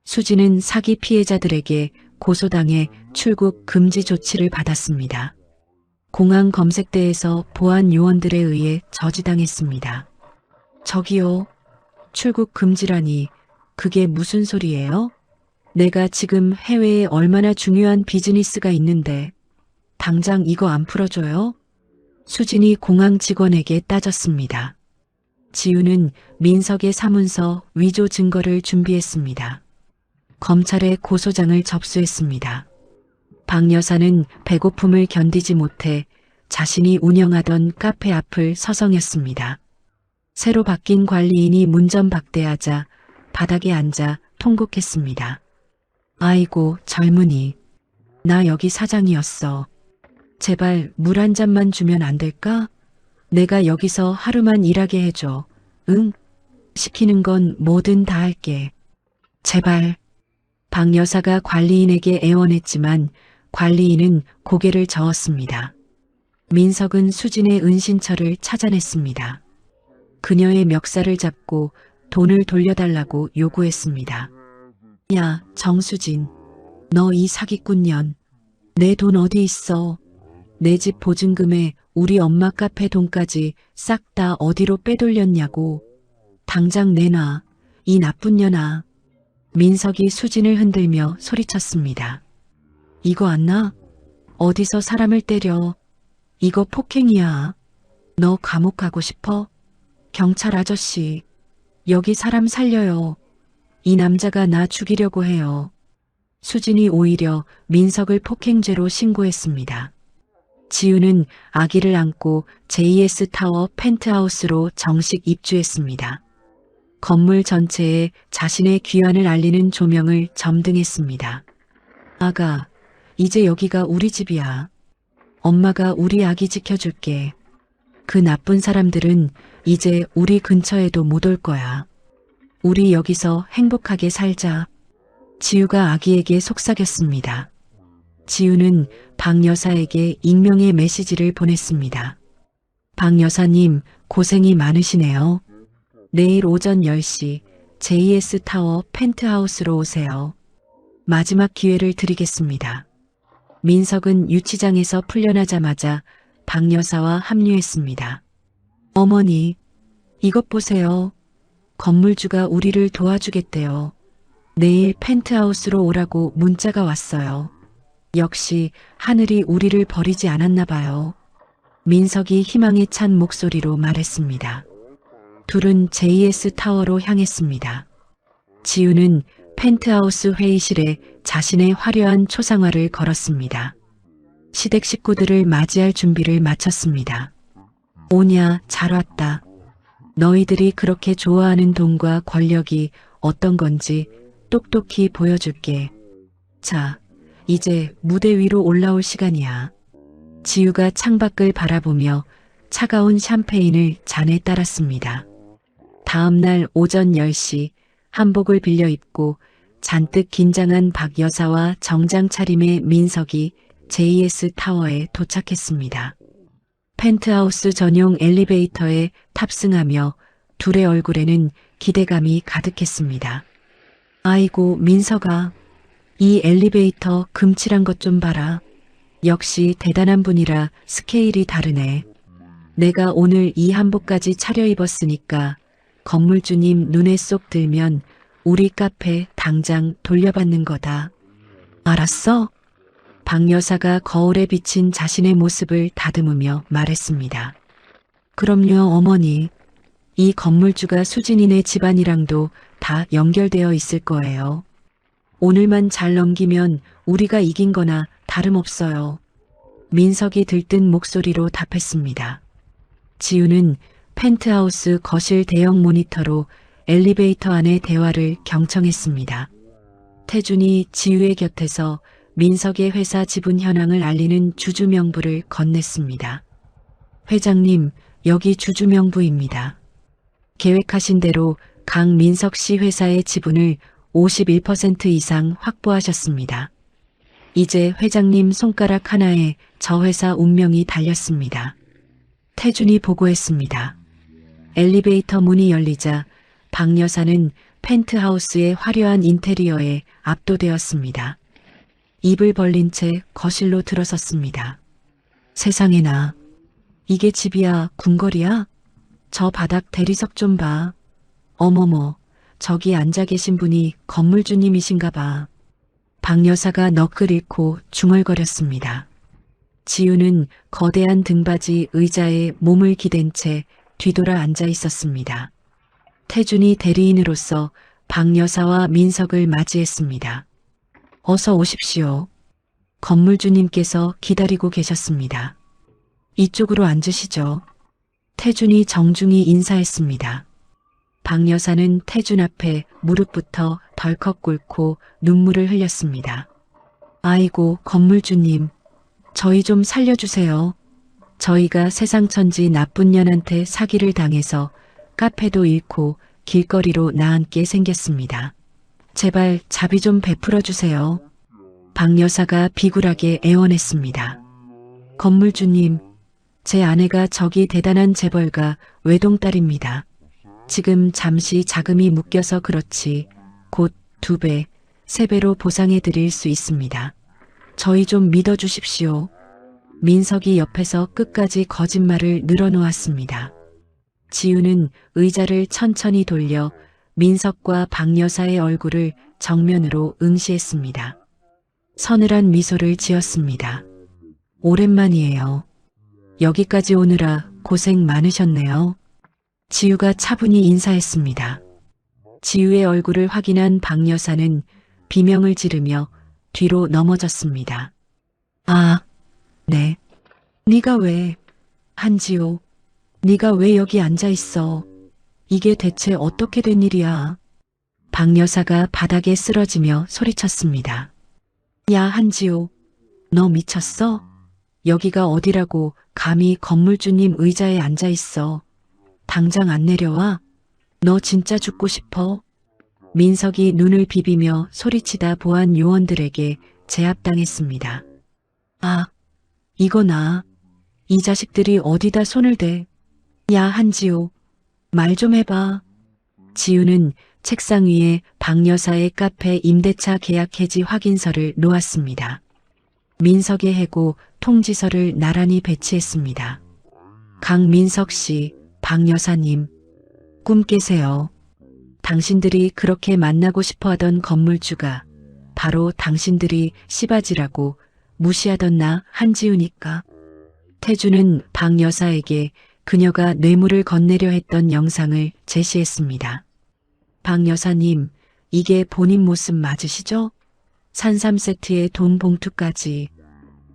수지는 사기 피해자들에게 고소당해 출국 금지 조치를 받았습니다. 공항 검색대에서 보안 요원들에 의해 저지당했습니다. 저기요, 출국 금지라니 그게 무슨 소리예요? 내가 지금 해외에 얼마나 중요한 비즈니스가 있는데 당장 이거 안 풀어줘요? 수진이 공항 직원에게 따졌습니다. 지우는 민석의 사문서 위조 증거를 준비했습니다. 검찰에 고소장을 접수했습니다. 박 여사는 배고픔을 견디지 못해 자신이 운영하던 카페 앞을 서성였습니다. 새로 바뀐 관리인이 문전박대하자 바닥에 앉아 통곡했습니다. 아이고 젊은이, 나 여기 사장이었어. 제발 물 한 잔만 주면 안 될까? 내가 여기서 하루만 일하게 해줘. 응? 시키는 건 뭐든 다 할게. 제발. 박 여사가 관리인에게 애원했지만 관리인은 고개를 저었습니다. 민석은 수진의 은신처를 찾아냈습니다. 그녀의 멱살을 잡고 돈을 돌려달라고 요구했습니다. 야, 정수진. 너 이 사기꾼년. 내 돈 어디 있어? 내 집 보증금에 우리 엄마 카페 돈까지 싹 다 어디로 빼돌렸냐고. 당장 내놔. 이 나쁜 년아. 민석이 수진을 흔들며 소리쳤습니다. 이거 안 나? 어디서 사람을 때려. 이거 폭행이야. 너 감옥 가고 싶어? 경찰 아저씨. 여기 사람 살려요. 이 남자가 나 죽이려고 해요. 수진이 오히려 민석을 폭행죄로 신고했습니다. 지우는 아기를 안고 JS 타워 펜트하우스로 정식 입주했습니다. 건물 전체에 자신의 귀환을 알리는 조명을 점등했습니다. 아가, 이제 여기가 우리 집이야. 엄마가 우리 아기 지켜줄게. 그 나쁜 사람들은 이제 우리 근처에도 못 올 거야. 우리 여기서 행복하게 살자. 지우가 아기에게 속삭였습니다. 지우는 박 여사에게 익명의 메시지를 보냈습니다. 박 여사님, 고생이 많으시네요. 내일 오전 10시 JS 타워 펜트하우스로 오세요. 마지막 기회를 드리겠습니다. 민석은 유치장에서 풀려나자마자 박 여사와 합류했습니다. 어머니, 이것 보세요. 건물주가 우리를 도와주겠대요. 내일 펜트하우스로 오라고 문자가 왔어요. 역시 하늘이 우리를 버리지 않았나 봐요. 민석이 희망에 찬 목소리로 말했습니다. 둘은 JS 타워로 향했습니다. 지우는 펜트하우스 회의실에 자신의 화려한 초상화를 걸었습니다. 시댁 식구들을 맞이할 준비를 마쳤습니다. 오냐, 잘 왔다. 너희들이 그렇게 좋아하는 돈과 권력이 어떤 건지 똑똑히 보여줄게. 자, 이제 무대 위로 올라올 시간이야. 지우가 창밖을 바라보며 차가운 샴페인을 잔에 따랐습니다. 다음 날 오전 10시 한복을 빌려 입고 잔뜩 긴장한 박 여사와 정장 차림의 민석이 JS 타워에 도착했습니다. 펜트하우스 전용 엘리베이터에 탑승하며 둘의 얼굴에는 기대감이 가득했습니다. 아이고 민석아, 이 엘리베이터 금칠한 것 좀 봐라. 역시 대단한 분이라 스케일이 다르네. 내가 오늘 이 한복까지 차려입었으니까 건물주님 눈에 쏙 들면 우리 카페 당장 돌려받는 거다. 알았어? 박 여사가 거울에 비친 자신의 모습을 다듬으며 말했습니다. 그럼요 어머니. 이 건물주가 수진이네 집안이랑도 다 연결되어 있을 거예요. 오늘만 잘 넘기면 우리가 이긴 거나 다름없어요. 민석이 들뜬 목소리로 답했습니다. 지우는 펜트하우스 거실 대형 모니터로 엘리베이터 안의 대화를 경청했습니다. 태준이 지우의 곁에서 민석의 회사 지분 현황을 알리는 주주명부를 건넸습니다. 회장님, 여기 주주명부입니다. 계획하신 대로 강민석 씨 회사의 지분을 51% 이상 확보하셨습니다. 이제 회장님 손가락 하나에 저 회사 운명이 달렸습니다. 태준이 보고했습니다. 엘리베이터 문이 열리자 박 여사는 펜트하우스의 화려한 인테리어에 압도되었습니다. 입을 벌린 채 거실로 들어섰습니다. 세상에나, 이게 집이야, 궁궐이야? 저 바닥 대리석 좀 봐. 어머머, 저기 앉아 계신 분이 건물주님이신가 봐. 박 여사가 넋을 잃고 중얼거렸습니다. 지우는 거대한 등받이 의자에 몸을 기댄 채 뒤돌아 앉아 있었습니다. 태준이 대리인으로서 박 여사와 민석을 맞이했습니다. 어서 오십시오. 건물주님께서 기다리고 계셨습니다. 이쪽으로 앉으시죠. 태준이 정중히 인사했습니다. 박 여사는 태준 앞에 무릎부터 덜컥 꿇고 눈물을 흘렸습니다. 아이고, 건물주님, 저희 좀 살려주세요. 저희가 세상천지 나쁜 년한테 사기를 당해서 카페도 잃고 길거리로 나앉게 생겼습니다. 제발 자비 좀 베풀어 주세요. 박 여사가 비굴하게 애원했습니다. 건물주님, 제 아내가 저기 대단한 재벌가 외동딸입니다. 지금 잠시 자금이 묶여서 그렇지 곧 2배, 3배로 보상해 드릴 수 있습니다. 저희 좀 믿어주십시오. 민석이 옆에서 끝까지 거짓말을 늘어놓았습니다. 지우는 의자를 천천히 돌려 민석과 박 여사의 얼굴을 정면으로 응시했습니다. 서늘한 미소를 지었습니다. 오랜만이에요. 여기까지 오느라 고생 많으셨네요. 지우가 차분히 인사했습니다. 지우의 얼굴을 확인한 박 여사는 비명을 지르며 뒤로 넘어졌습니다. 아, 네. 네가 왜, 한지우, 네가 왜 여기 앉아 있어? 이게 대체 어떻게 된 일이야? 박 여사가 바닥에 쓰러지며 소리쳤습니다. 야, 한지우, 너 미쳤어? 여기가 어디라고 감히 건물주님 의자에 앉아 있어. 당장 안 내려와? 너 진짜 죽고 싶어? 민석이 눈을 비비며 소리치다 보안 요원들에게 제압당했습니다. 아, 이거나. 이 자식들이 어디다 손을 대. 야, 한지우, 말 좀 해봐. 지우는 책상 위에 박 여사의 카페 임대차 계약 해지 확인서를 놓았습니다. 민석의 해고 통지서를 나란히 배치했습니다. 강민석 씨, 박 여사님, 꿈 깨세요. 당신들이 그렇게 만나고 싶어 하던 건물주가 바로 당신들이 씨바지라고 무시하던 나 한지우니까. 태준은 박 여사에게 그녀가 뇌물을 건네려 했던 영상을 제시했습니다. 박 여사님, 이게 본인 모습 맞으시죠? 산삼 세트에 돈 봉투까지.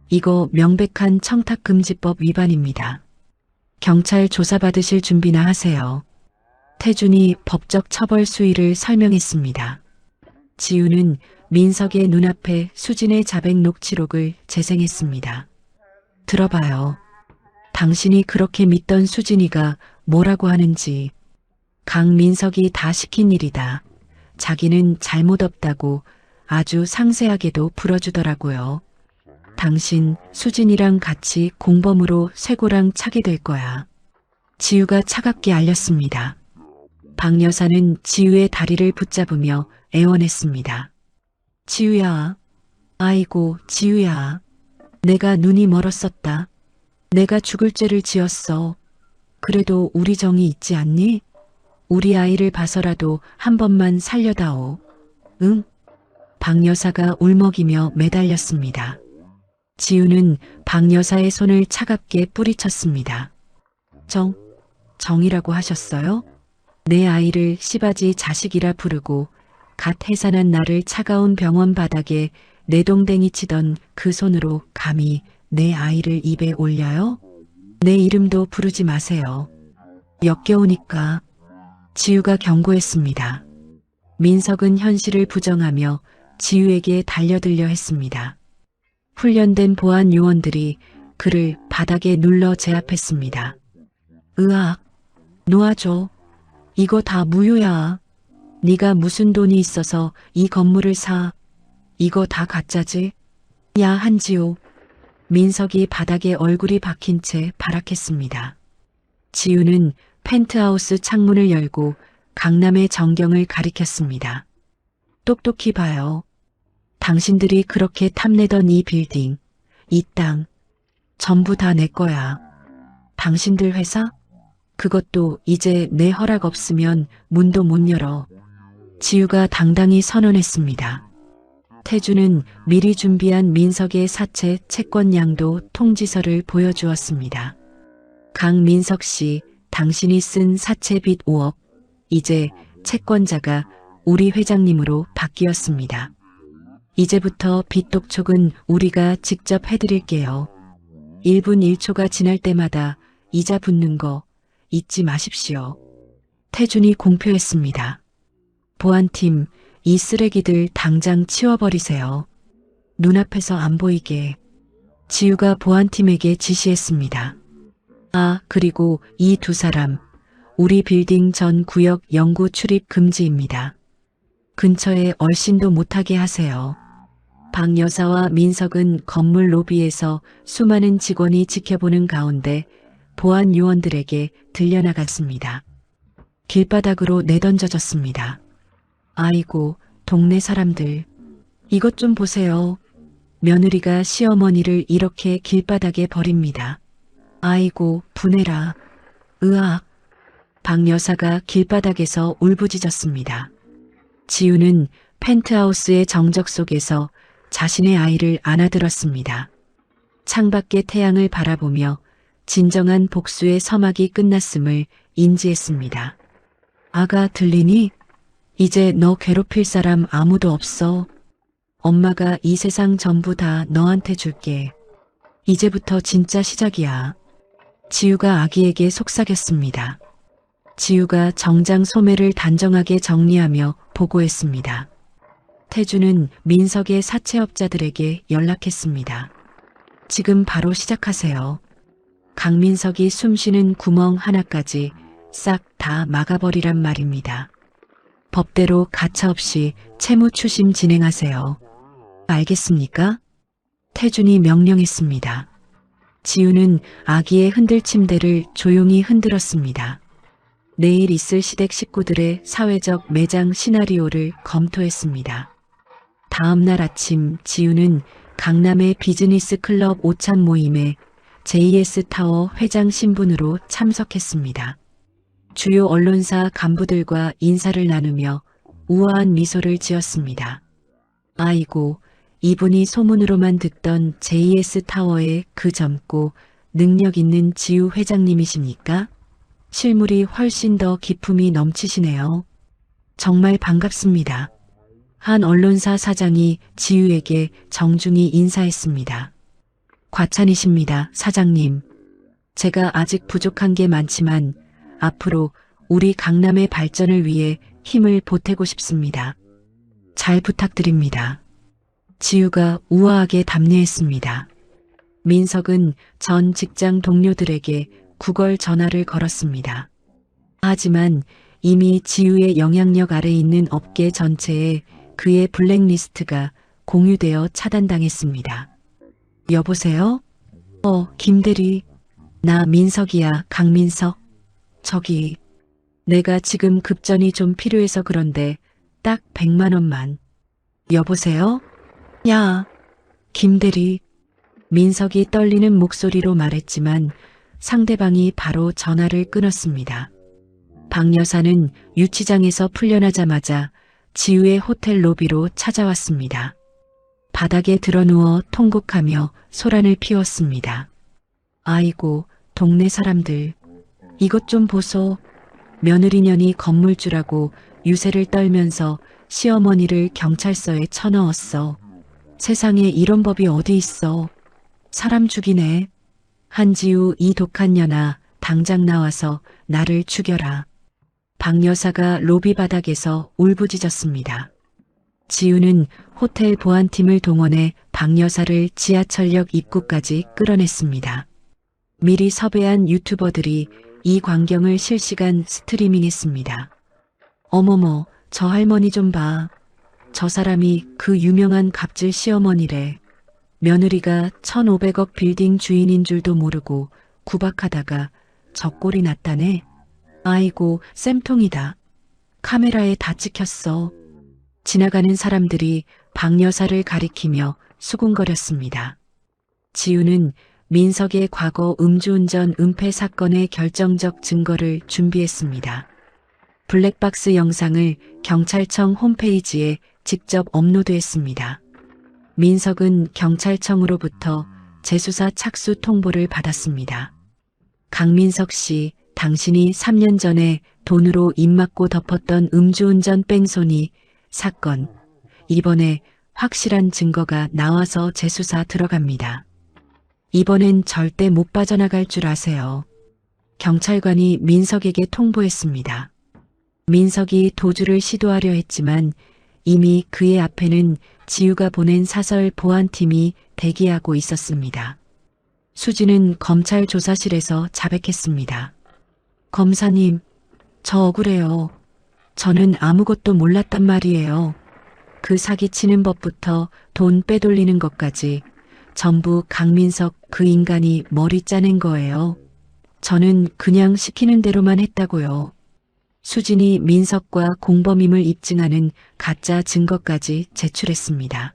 이거 명백한 청탁금지법 위반입니다. 경찰 조사받으실 준비나 하세요. 태준이 법적 처벌 수위를 설명했습니다. 지우는 민석의 눈앞에 수진의 자백 녹취록을 재생했습니다. 들어봐요. 당신이 그렇게 믿던 수진이가 뭐라고 하는지. 강민석이 다 시킨 일이다. 자기는 잘못 없다고 아주 상세하게도 풀어주더라고요. 당신 수진이랑 같이 공범으로 쇠고랑 차게 될 거야. 지우가 차갑게 알렸습니다. 박 여사는 지우의 다리를 붙잡으며 애원했습니다. 지우야, 아이고 지우야, 내가 눈이 멀었었다. 내가 죽을 죄를 지었어. 그래도 우리 정이 있지 않니? 우리 아이를 봐서라도 한 번만 살려다오. 응? 박 여사가 울먹이며 매달렸습니다. 지우는 박 여사의 손을 차갑게 뿌리쳤습니다. 정이라고 하셨어요? 내 아이를 씨바지 자식이라 부르고 갓 해산한 나를 차가운 병원 바닥에 내동댕이 치던 그 손으로 감히 내 아이를 입에 올려요? 내 이름도 부르지 마세요. 역겨우니까. 지우가 경고했습니다. 민석은 현실을 부정하며 지우에게 달려들려 했습니다. 훈련된 보안 요원들이 그를 바닥에 눌러 제압했습니다. 으악, 놓아줘. 이거 다 무효야. 네가 무슨 돈이 있어서 이 건물을 사. 이거 다 가짜지? 야, 한지호. 민석이 바닥에 얼굴이 박힌 채 발악했습니다. 지우는 펜트하우스 창문을 열고 강남의 전경을 가리켰습니다. 똑똑히 봐요. 당신들이 그렇게 탐내던 이 빌딩, 이 땅, 전부 다 내 거야. 당신들 회사? 그것도 이제 내 허락 없으면 문도 못 열어. 지우가 당당히 선언했습니다. 태주는 미리 준비한 민석의 사채 채권량도 통지서를 보여주었습니다. 강민석 씨, 당신이 쓴 사채빚 5억, 이제 채권자가 우리 회장님으로 바뀌었습니다. 이제부터 빚 독촉은 우리가 직접 해드릴게요. 1분 1초가 지날 때마다 이자 붙는 거 잊지 마십시오. 태준이 공표했습니다. 보안팀, 이 쓰레기들 당장 치워버리세요. 눈앞에서 안 보이게. 지우가 보안팀에게 지시했습니다. 아, 그리고 이 두 사람, 우리 빌딩 전 구역 영구 출입 금지입니다. 근처에 얼씬도 못하게 하세요. 박 여사와 민석은 건물 로비에서 수많은 직원이 지켜보는 가운데 보안 요원들에게 들려나갔습니다. 길바닥으로 내던져졌습니다. 아이고, 동네 사람들. 이것 좀 보세요. 며느리가 시어머니를 이렇게 길바닥에 버립니다. 아이고, 분해라. 으악. 박 여사가 길바닥에서 울부짖었습니다. 지우는 펜트하우스의 정적 속에서 자신의 아이를 안아들었습니다. 창밖의 태양을 바라보며 진정한 복수의 서막이 끝났음을 인지했습니다. 아가, 들리니? 이제 너 괴롭힐 사람 아무도 없어. 엄마가 이 세상 전부 다 너한테 줄게. 이제부터 진짜 시작이야. 지우가 아기에게 속삭였습니다. 지우가 정장 소매를 단정하게 정리하며 보고했습니다. 태주는 민석의 사채업자들에게 연락했습니다. 지금 바로 시작하세요. 강민석이 숨쉬는 구멍 하나까지 싹 다 막아버리란 말입니다. 법대로 가차없이 채무 추심 진행하세요. 알겠습니까? 태준이 명령했습니다. 지우는 아기의 흔들 침대를 조용히 흔들었습니다. 내일 있을 시댁 식구들의 사회적 매장 시나리오를 검토했습니다. 다음 날 아침 지우는 강남의 비즈니스 클럽 오찬 모임에 JS 타워 회장 신분으로 참석했습니다. 주요 언론사 간부들과 인사를 나누며 우아한 미소를 지었습니다. 아이고, 이분이 소문으로만 듣던 JS 타워의 그 젊고 능력 있는 지우 회장님이십니까? 실물이 훨씬 더 기품이 넘치시네요. 정말 반갑습니다. 한 언론사 사장이 지우에게 정중히 인사했습니다. 과찬이십니다, 사장님. 제가 아직 부족한 게 많지만 앞으로 우리 강남의 발전을 위해 힘을 보태고 싶습니다. 잘 부탁드립니다. 지우가 우아하게 답례했습니다. 민석은 전 직장 동료들에게 구걸 전화를 걸었습니다. 하지만 이미 지우의 영향력 아래 있는 업계 전체에 그의 블랙리스트가 공유되어 차단당했습니다. 여보세요? 김대리. 나 민석이야, 강민석. 저기, 내가 지금 급전이 좀 필요해서 그런데 딱 100만 원만. 여보세요? 야, 김대리. 민석이 떨리는 목소리로 말했지만 상대방이 바로 전화를 끊었습니다. 박 여사는 유치장에서 풀려나자마자 지우의 호텔 로비로 찾아왔습니다. 바닥에 드러누워 통곡하며 소란을 피웠습니다. 아이고, 동네 사람들. 이것 좀 보소. 며느리년이 건물주라고 유세를 떨면서 시어머니를 경찰서에 쳐넣었어. 세상에 이런 법이 어디 있어. 사람 죽이네. 한지우, 이 독한 년아, 당장 나와서 나를 죽여라. 박 여사가 로비 바닥에서 울부짖었습니다. 지우는 호텔 보안팀을 동원해 박 여사를 지하철역 입구까지 끌어냈습니다. 미리 섭외한 유튜버들이 이 광경을 실시간 스트리밍했습니다. 어머머, 저 할머니 좀 봐. 저 사람이 그 유명한 갑질 시어머니래. 며느리가 1,500억 빌딩 주인인 줄도 모르고 구박하다가 저 꼴이 났다네. 아이고, 쌤통이다. 카메라에 다 찍혔어. 지나가는 사람들이 박 여사를 가리키며 수군거렸습니다. 지우는 민석의 과거 음주운전 은폐 사건의 결정적 증거를 준비했습니다. 블랙박스 영상을 경찰청 홈페이지에 직접 업로드했습니다. 민석은 경찰청으로부터 재수사 착수 통보를 받았습니다. 강민석 씨, 당신이 3년 전에 돈으로 입 막고 덮었던 음주운전 뺑소니 사건, 이번에 확실한 증거가 나와서 재수사 들어갑니다. 이번엔 절대 못 빠져나갈 줄 아세요. 경찰관이 민석에게 통보했습니다. 민석이 도주를 시도하려 했지만 이미 그의 앞에는 지우가 보낸 사설 보안팀이 대기하고 있었습니다. 수지는 검찰 조사실에서 자백했습니다. 검사님, 저 억울해요. 저는 아무것도 몰랐단 말이에요. 그 사기치는 법부터 돈 빼돌리는 것까지 전부 강민석 그 인간이 머리 짜낸 거예요. 저는 그냥 시키는 대로만 했다고요. 수진이 민석과 공범임을 입증하는 가짜 증거까지 제출했습니다.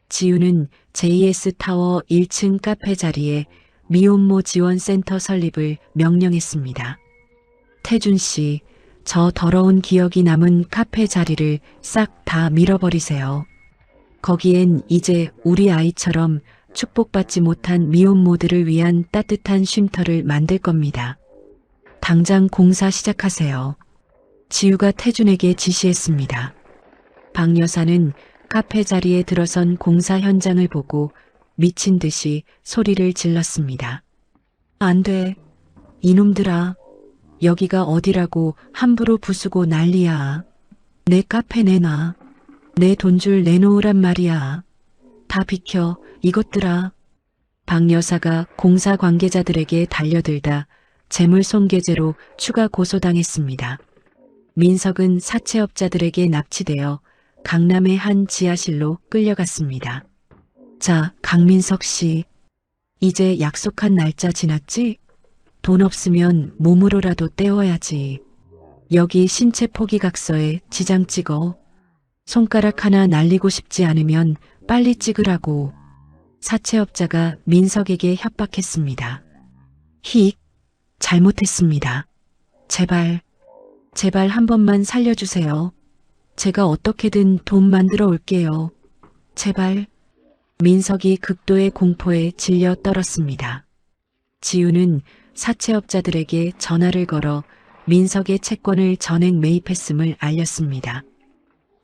지우는 JS타워 1층 카페 자리에 미혼모 지원센터 설립을 명령했습니다. 태준 씨, 저 더러운 기억이 남은 카페 자리를 싹 다 밀어버리세요. 거기엔 이제 우리 아이처럼 축복받지 못한 미혼모들을 위한 따뜻한 쉼터를 만들 겁니다. 당장 공사 시작하세요. 지우가 태준에게 지시했습니다. 박 여사는 카페 자리에 들어선 공사 현장을 보고 미친 듯이 소리를 질렀습니다. 안 돼. 이놈들아. 여기가 어디라고 함부로 부수고 난리야. 내 카페 내놔. 내 돈줄 내놓으란 말이야. 다 비켜, 이것들아. 박 여사가 공사 관계자들에게 달려들다 재물손괴죄로 추가 고소당했습니다. 민석은 사채업자들에게 납치되어 강남의 한 지하실로 끌려갔습니다. 자, 강민석 씨. 이제 약속한 날짜 지났지? 돈 없으면 몸으로라도 때워야지. 여기 신체 포기각서에 지장 찍어. 손가락 하나 날리고 싶지 않으면 빨리 찍으라고. 사채업자가 민석에게 협박했습니다. 힉, 잘못했습니다. 제발 한 번만 살려주세요. 제가 어떻게든 돈 만들어 올게요. 제발. 민석이 극도의 공포에 질려 떨었습니다. 지우는 사채업자들에게 전화를 걸어 민석의 채권을 전액 매입했음을 알렸습니다.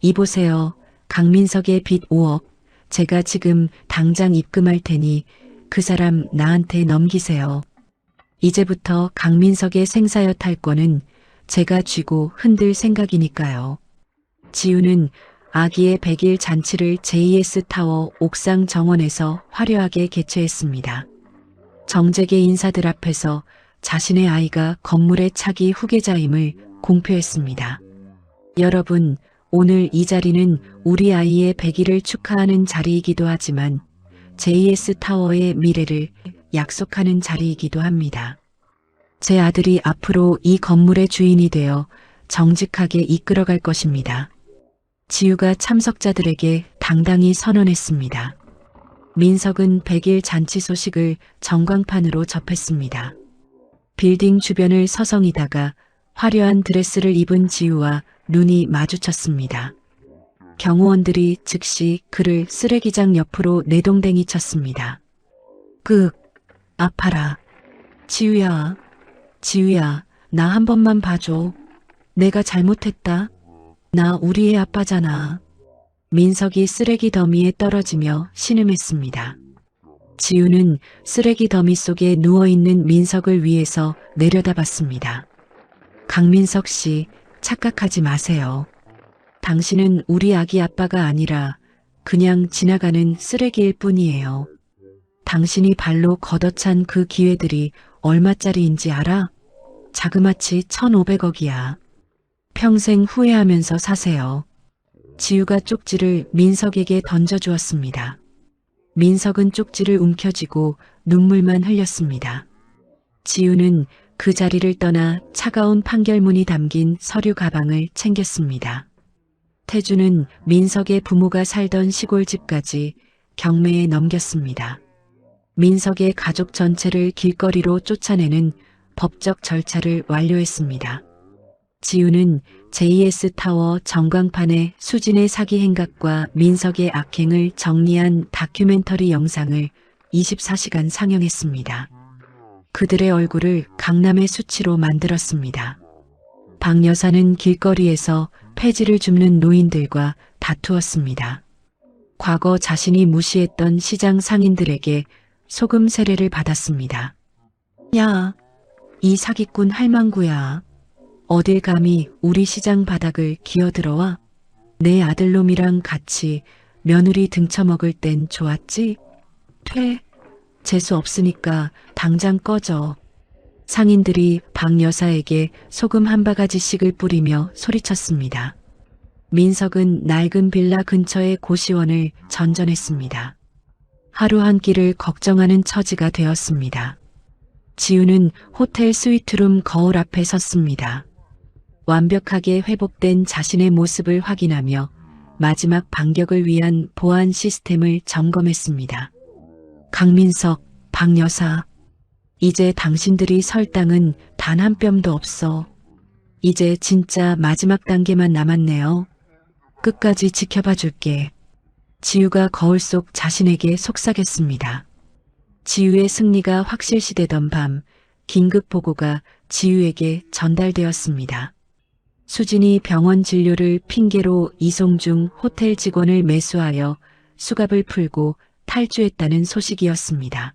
이보세요. 강민석의 빚 5억. 제가 지금 당장 입금할 테니 그 사람 나한테 넘기세요. 이제부터 강민석의 생사여 탈권은 제가 쥐고 흔들 생각이니까요. 지우는 아기의 100일 잔치를 JS타워 옥상 정원에서 화려하게 개최했습니다. 정재계 인사들 앞에서 자신의 아이가 건물의 차기 후계자임을 공표했습니다. 여러분, 오늘 이 자리는 우리 아이의 100일을 축하하는 자리이기도 하지만 JS타워의 미래를 약속하는 자리이기도 합니다. 제 아들이 앞으로 이 건물의 주인이 되어 정직하게 이끌어갈 것입니다. 지우가 참석자들에게 당당히 선언했습니다. 민석은 100일 잔치 소식을 전광판으로 접했습니다. 빌딩 주변을 서성이다가 화려한 드레스를 입은 지우와 눈이 마주쳤습니다. 경호원들이 즉시 그를 쓰레기장 옆으로 내동댕이 쳤습니다. 아파라. 지우야, 나 한 번만 봐줘. 내가 잘못했다. 나 우리 애 아빠잖아. 민석이 쓰레기 더미에 떨어지며 신음했습니다. 지우는 쓰레기 더미 속에 누워있는 민석을 위해서 내려다봤습니다. 강민석 씨, 착각하지 마세요. 당신은 우리 아기 아빠가 아니라 그냥 지나가는 쓰레기일 뿐이에요. 당신이 발로 걷어찬 그 기회들이 얼마짜리인지 알아? 자그마치 1,500억이야. 평생 후회하면서 사세요. 지우가 쪽지를 민석에게 던져주었습니다. 민석은 쪽지를 움켜쥐고 눈물만 흘렸습니다. 지우는 그 자리를 떠나 차가운 판결문이 담긴 서류 가방을 챙겼습니다. 태주는 민석의 부모가 살던 시골집까지 경매에 넘겼습니다. 민석의 가족 전체를 길거리로 쫓아내는 법적 절차를 완료했습니다. 지우는 JS타워 전광판에 수진의 사기 행각과 민석의 악행을 정리한 다큐멘터리 영상을 24시간 상영했습니다. 그들의 얼굴을 강남의 수치로 만들었습니다. 박 여사는 길거리에서 폐지를 줍는 노인들과 다투었습니다. 과거 자신이 무시했던 시장 상인들에게 소금 세례를 받았습니다. 야, 이 사기꾼 할망구야. 어딜 감히 우리 시장 바닥을 기어들어와? 내 아들놈이랑 같이 며느리 등쳐먹을 땐 좋았지? 퇴, 재수 없으니까 당장 꺼져. 상인들이 박 여사에게 소금 한 바가지씩을 뿌리며 소리쳤습니다. 민석은 낡은 빌라 근처의 고시원을 전전했습니다. 하루 한 끼를 걱정하는 처지가 되었습니다. 지우는 호텔 스위트룸 거울 앞에 섰습니다. 완벽하게 회복된 자신의 모습을 확인하며 마지막 반격을 위한 보안 시스템을 점검했습니다. 강민석, 박 여사, 이제 당신들이 설 땅은 단 한 뼘도 없어. 이제 진짜 마지막 단계만 남았네요. 끝까지 지켜봐 줄게. 지우가 거울 속 자신에게 속삭였습니다. 지우의 승리가 확실시되던 밤, 긴급 보고가 지우에게 전달되었습니다. 수진이 병원 진료를 핑계로 이송중 호텔 직원을 매수하여 수갑을 풀고 탈주했다는 소식이었습니다.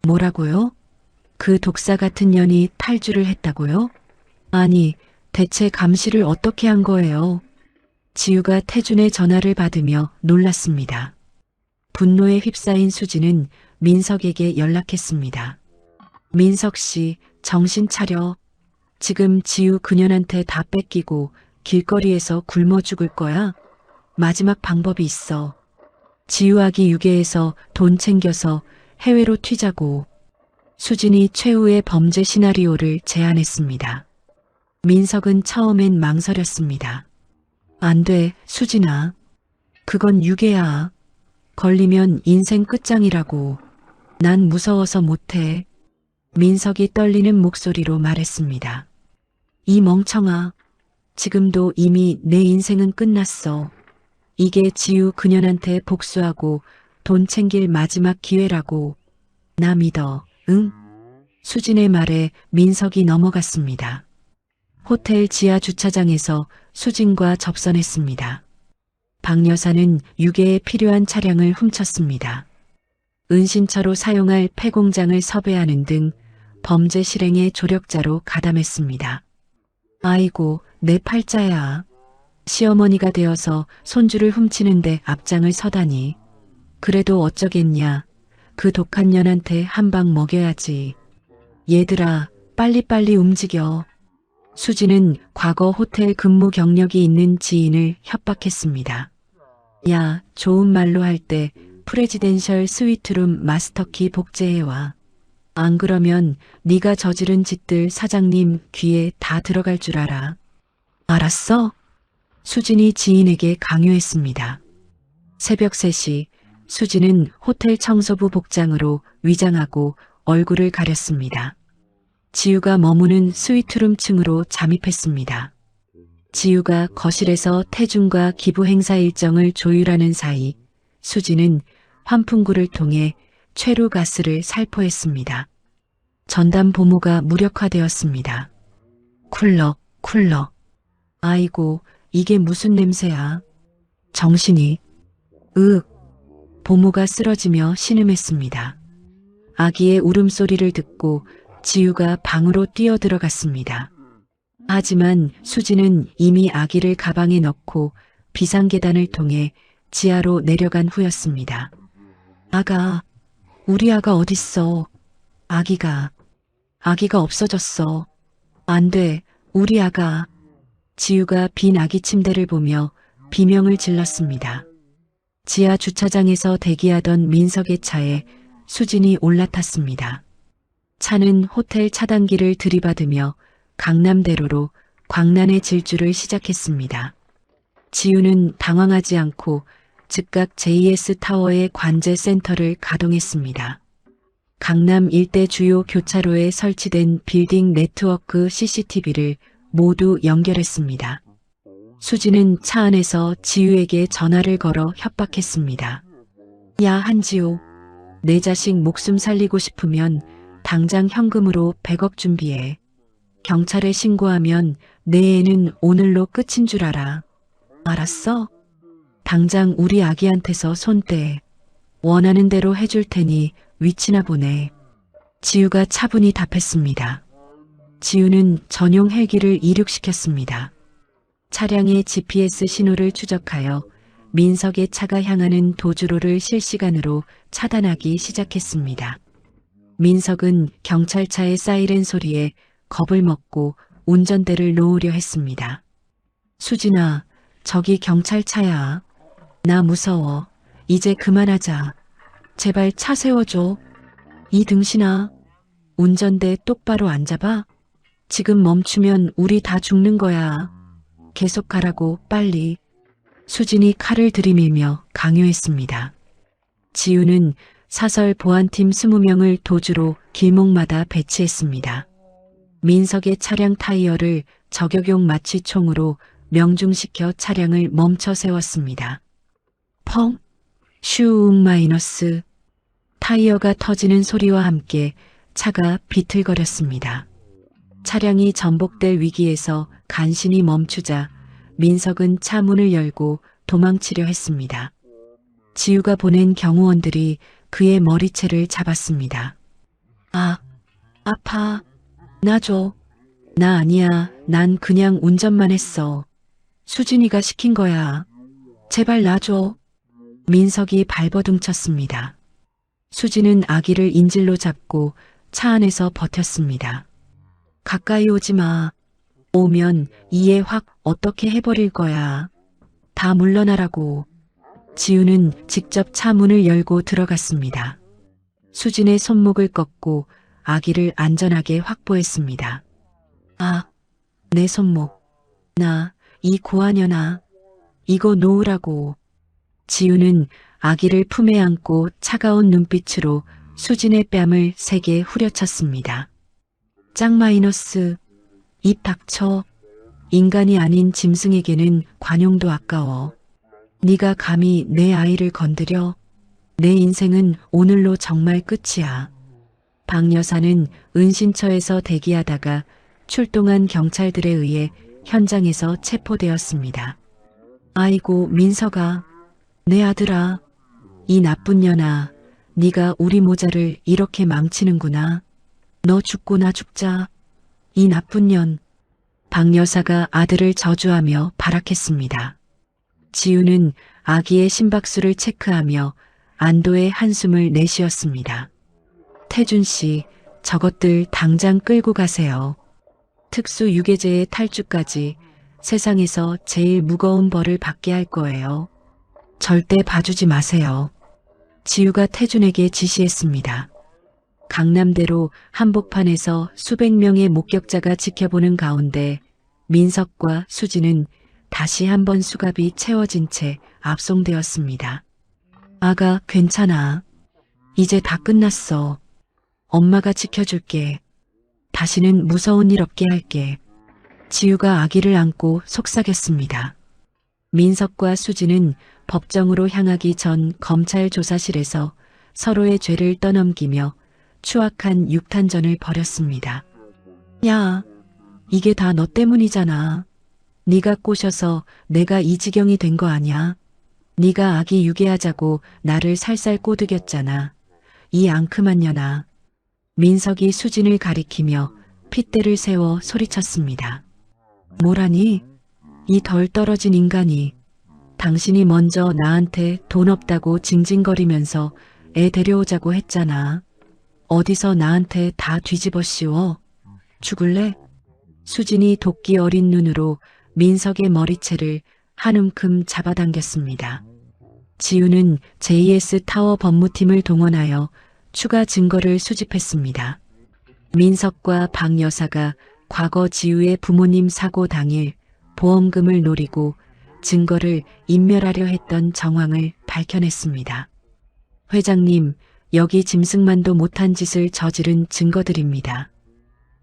뭐라고요? 그 독사 같은 년이 탈주를 했다고요? 아니, 대체 감시를 어떻게 한 거예요? 지우가 태준의 전화를 받으며 놀랐습니다. 분노에 휩싸인 수진은 민석에게 연락했습니다. 민석 씨, 정신 차려. 지금 지우 그년한테 다 뺏기고 길거리에서 굶어 죽을 거야. 마지막 방법이 있어. 지우아기 유괴해서 돈 챙겨서 해외로 튀자고. 수진이 최후의 범죄 시나리오를 제안했습니다. 민석은 처음엔 망설였습니다. 안 돼, 수진아. 그건 유괴야. 걸리면 인생 끝장이라고. 난 무서워서 못해. 민석이 떨리는 목소리로 말했습니다. 이 멍청아. 지금도 이미 내 인생은 끝났어. 이게 지우 그년한테 복수하고 돈 챙길 마지막 기회라고. 나 믿어, 응? 수진의 말에 민석이 넘어갔습니다. 호텔 지하 주차장에서 수진과 접선했습니다. 박 여사는 유괴에 필요한 차량을 훔쳤습니다. 은신처로 사용할 폐공장을 섭외하는 등 범죄 실행의 조력자로 가담했습니다. 아이고, 내 팔자야. 시어머니가 되어서 손주를 훔치는데 앞장을 서다니. 그래도 어쩌겠냐. 그 독한 년한테 한 방 먹여야지. 얘들아, 빨리빨리 움직여. 수진은 과거 호텔 근무 경력이 있는 지인을 협박했습니다. 야, 좋은 말로 할 때 프레지덴셜 스위트룸 마스터키 복제해와. 안 그러면 네가 저지른 짓들 사장님 귀에 다 들어갈 줄 알아. 알았어? 수진이 지인에게 강요했습니다. 새벽 3시 수진은 호텔 청소부 복장으로 위장하고 얼굴을 가렸습니다. 지우가 머무는 스위트룸 층으로 잠입했습니다. 지우가 거실에서 태준과 기부 행사 일정을 조율하는 사이 수진은 환풍구를 통해 최루 가스를 살포했습니다. 전담 보모가 무력화되었습니다. 쿨럭. 아이고, 이게 무슨 냄새야. 정신이. 보모가 쓰러지며 신음했습니다. 아기의 울음소리를 듣고 지우가 방으로 뛰어들어갔습니다. 하지만 수지는 이미 아기를 가방에 넣고 비상계단을 통해 지하로 내려간 후였습니다. 우리 아가 어딨어? 아기가 없어졌어. 안 돼, 우리 아가. 지우가 빈 아기 침대를 보며 비명을 질렀습니다. 지하 주차장에서 대기하던 민석의 차에 수진이 올라탔습니다. 차는 호텔 차단기를 들이받으며 강남대로로 광란의 질주를 시작했습니다. 지우는 당황하지 않고 즉각 JS 타워의 관제 센터를 가동했습니다. 강남 일대 주요 교차로에 설치된 빌딩 네트워크 CCTV를 모두 연결했습니다. 수지는 차 안에서 지우에게 전화를 걸어 협박했습니다. 야, 한지우, 내 자식 목숨 살리고 싶으면 당장 현금으로 100억 준비해. 경찰에 신고하면 내 애는 오늘로 끝인 줄 알아. 알았어? 당장 우리 아기한테서 손 떼. 원하는 대로 해줄 테니 위치나 보내. 지우가 차분히 답했습니다. 지우는 전용 헬기를 이륙시켰습니다. 차량의 GPS 신호를 추적하여 민석의 차가 향하는 도주로를 실시간으로 차단하기 시작했습니다. 민석은 경찰차의 사이렌 소리에 겁을 먹고 운전대를 놓으려 했습니다. 수진아, 저기 경찰차야. 나 무서워. 이제 그만하자. 제발 차 세워줘. 이 등신아. 운전대 똑바로 앉아봐. 지금 멈추면 우리 다 죽는 거야. 계속 가라고, 빨리. 수진이 칼을 들이밀며 강요했습니다. 지우는 사설 보안팀 20명을 도주로 길목마다 배치했습니다. 민석의 차량 타이어를 저격용 마취총으로 명중시켜 차량을 멈춰 세웠습니다. 펑! 슈 마이너스. 타이어가 터지는 소리와 함께 차가 비틀거렸습니다. 차량이 전복될 위기에서 간신히 멈추자 민석은 차 문을 열고 도망치려 했습니다. 지우가 보낸 경호원들이 그의 머리채를 잡았습니다. 아파. 놔줘. 나 아니야. 난 그냥 운전만 했어. 수진이가 시킨 거야. 제발 놔줘. 민석이 발버둥쳤습니다. 수진은 아기를 인질로 잡고 차 안에서 버텼습니다. 가까이 오지 마. 오면 이에 확 어떻게 해버릴 거야. 다 물러나라고. 지우는 직접 차 문을 열고 들어갔습니다. 수진의 손목을 꺾고 아기를 안전하게 확보했습니다. 내 손목. 나, 이 고아녀나. 이거 놓으라고. 지우는 아기를 품에 안고 차가운 눈빛으로 수진의 뺨을 세게 후려쳤습니다. 짱 마이너스. 입 닥쳐. 인간이 아닌 짐승에게는 관용도 아까워. 네가 감히 내 아이를 건드려? 내 인생은 오늘로 정말 끝이야. 박 여사는 은신처에서 대기하다가 출동한 경찰들에 의해 현장에서 체포되었습니다. 아이고 민석아, 내 아들아. 이 나쁜 년아, 네가 우리 모자를 이렇게 망치는구나. 너 죽고 나 죽자. 이 나쁜 년. 박 여사가 아들을 저주하며 발악했습니다. 지우는 아기의 심박수를 체크하며 안도의 한숨을 내쉬었습니다. 태준 씨, 저것들 당장 끌고 가세요. 특수 유괴죄의 탈주까지 세상에서 제일 무거운 벌을 받게 할 거예요. 절대 봐주지 마세요. 지우가 태준에게 지시했습니다. 강남대로 한복판에서 수백 명의 목격자가 지켜보는 가운데 민석과 수지는 다시 한번 수갑이 채워진 채 압송되었습니다. 아가, 괜찮아. 이제 다 끝났어. 엄마가 지켜줄게. 다시는 무서운 일 없게 할게. 지우가 아기를 안고 속삭였습니다. 민석과 수지는 법정으로 향하기 전 검찰 조사실에서 서로의 죄를 떠넘기며 추악한 육탄전을 벌였습니다. 야, 이게 다 너 때문이잖아. 네가 꼬셔서 내가 이 지경이 된 거 아니야. 네가 아기 유괴하자고 나를 살살 꼬드겼잖아. 이 앙큼한 년아. 민석이 수진을 가리키며 핏대를 세워 소리쳤습니다. 뭐라니? 이 덜 떨어진 인간이. 당신이 먼저 나한테 돈 없다고 징징거리면서 애 데려오자고 했잖아. 어디서 나한테 다 뒤집어 씌워. 죽을래? 수진이 도끼 어린 눈으로 민석의 머리채를 한 움큼 잡아당겼습니다. 지우는 JS 타워 법무팀을 동원하여 추가 증거를 수집했습니다. 민석과 박 여사가 과거 지우의 부모님 사고 당일 보험금을 노리고 증거를 인멸하려 했던 정황을 밝혀냈습니다. 회장님, 여기 짐승만도 못한 짓을 저지른 증거들입니다.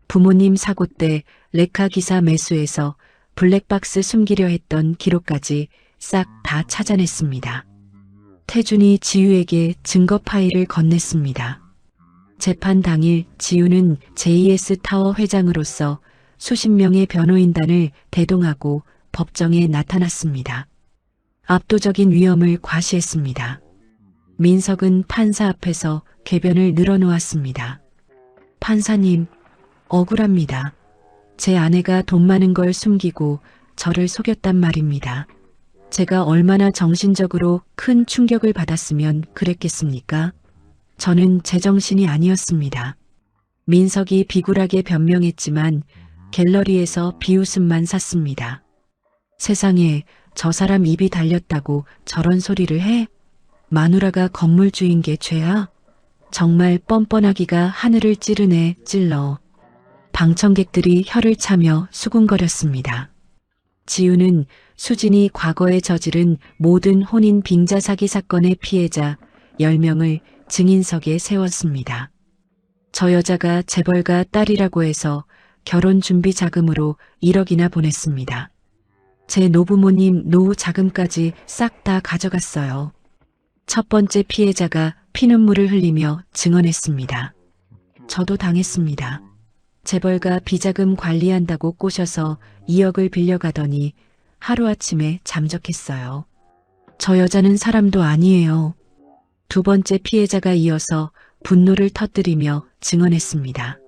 부모님 사고 때 레카 기사 매수해서 블랙박스 숨기려 했던 기록까지 싹 다 찾아냈습니다. 태준이 지우에게 증거 파일을 건넸습니다. 재판 당일 지우는 JS 타워 회장으로서 수십 명의 변호인단을 대동하고 법정에 나타났습니다. 압도적인 위험을 과시했습니다. 민석은 판사 앞에서 궤변을 늘어놓았습니다. 판사님, 억울합니다. 제 아내가 돈 많은 걸 숨기고 저를 속였단 말입니다. 제가 얼마나 정신적으로 큰 충격을 받았으면 그랬겠습니까? 저는 제정신이 아니었습니다. 민석이 비굴하게 변명했지만 갤러리에서 비웃음만 샀습니다. 세상에 저 사람 입이 달렸다고 저런 소리를 해? 마누라가 건물주인 게 죄야? 정말 뻔뻔하기가 하늘을 찌르네 찔러. 방청객들이 혀를 차며 수군거렸습니다. 지우는 수진이 과거에 저지른 모든 혼인 빙자 사기 사건의 피해자 10명을 증인석에 세웠습니다. 저 여자가 재벌가 딸이라고 해서 결혼 준비 자금으로 1억이나 보냈습니다. 제 노부모님 노후 자금까지 싹 다 가져갔어요. 첫 번째 피해자가 피눈물을 흘리며 증언했습니다. 저도 당했습니다. 재벌가 비자금 관리한다고 꼬셔서 2억을 빌려가더니 하루아침에 잠적했어요. 저 여자는 사람도 아니에요. 두 번째 피해자가 이어서 분노를 터뜨리며 증언했습니다.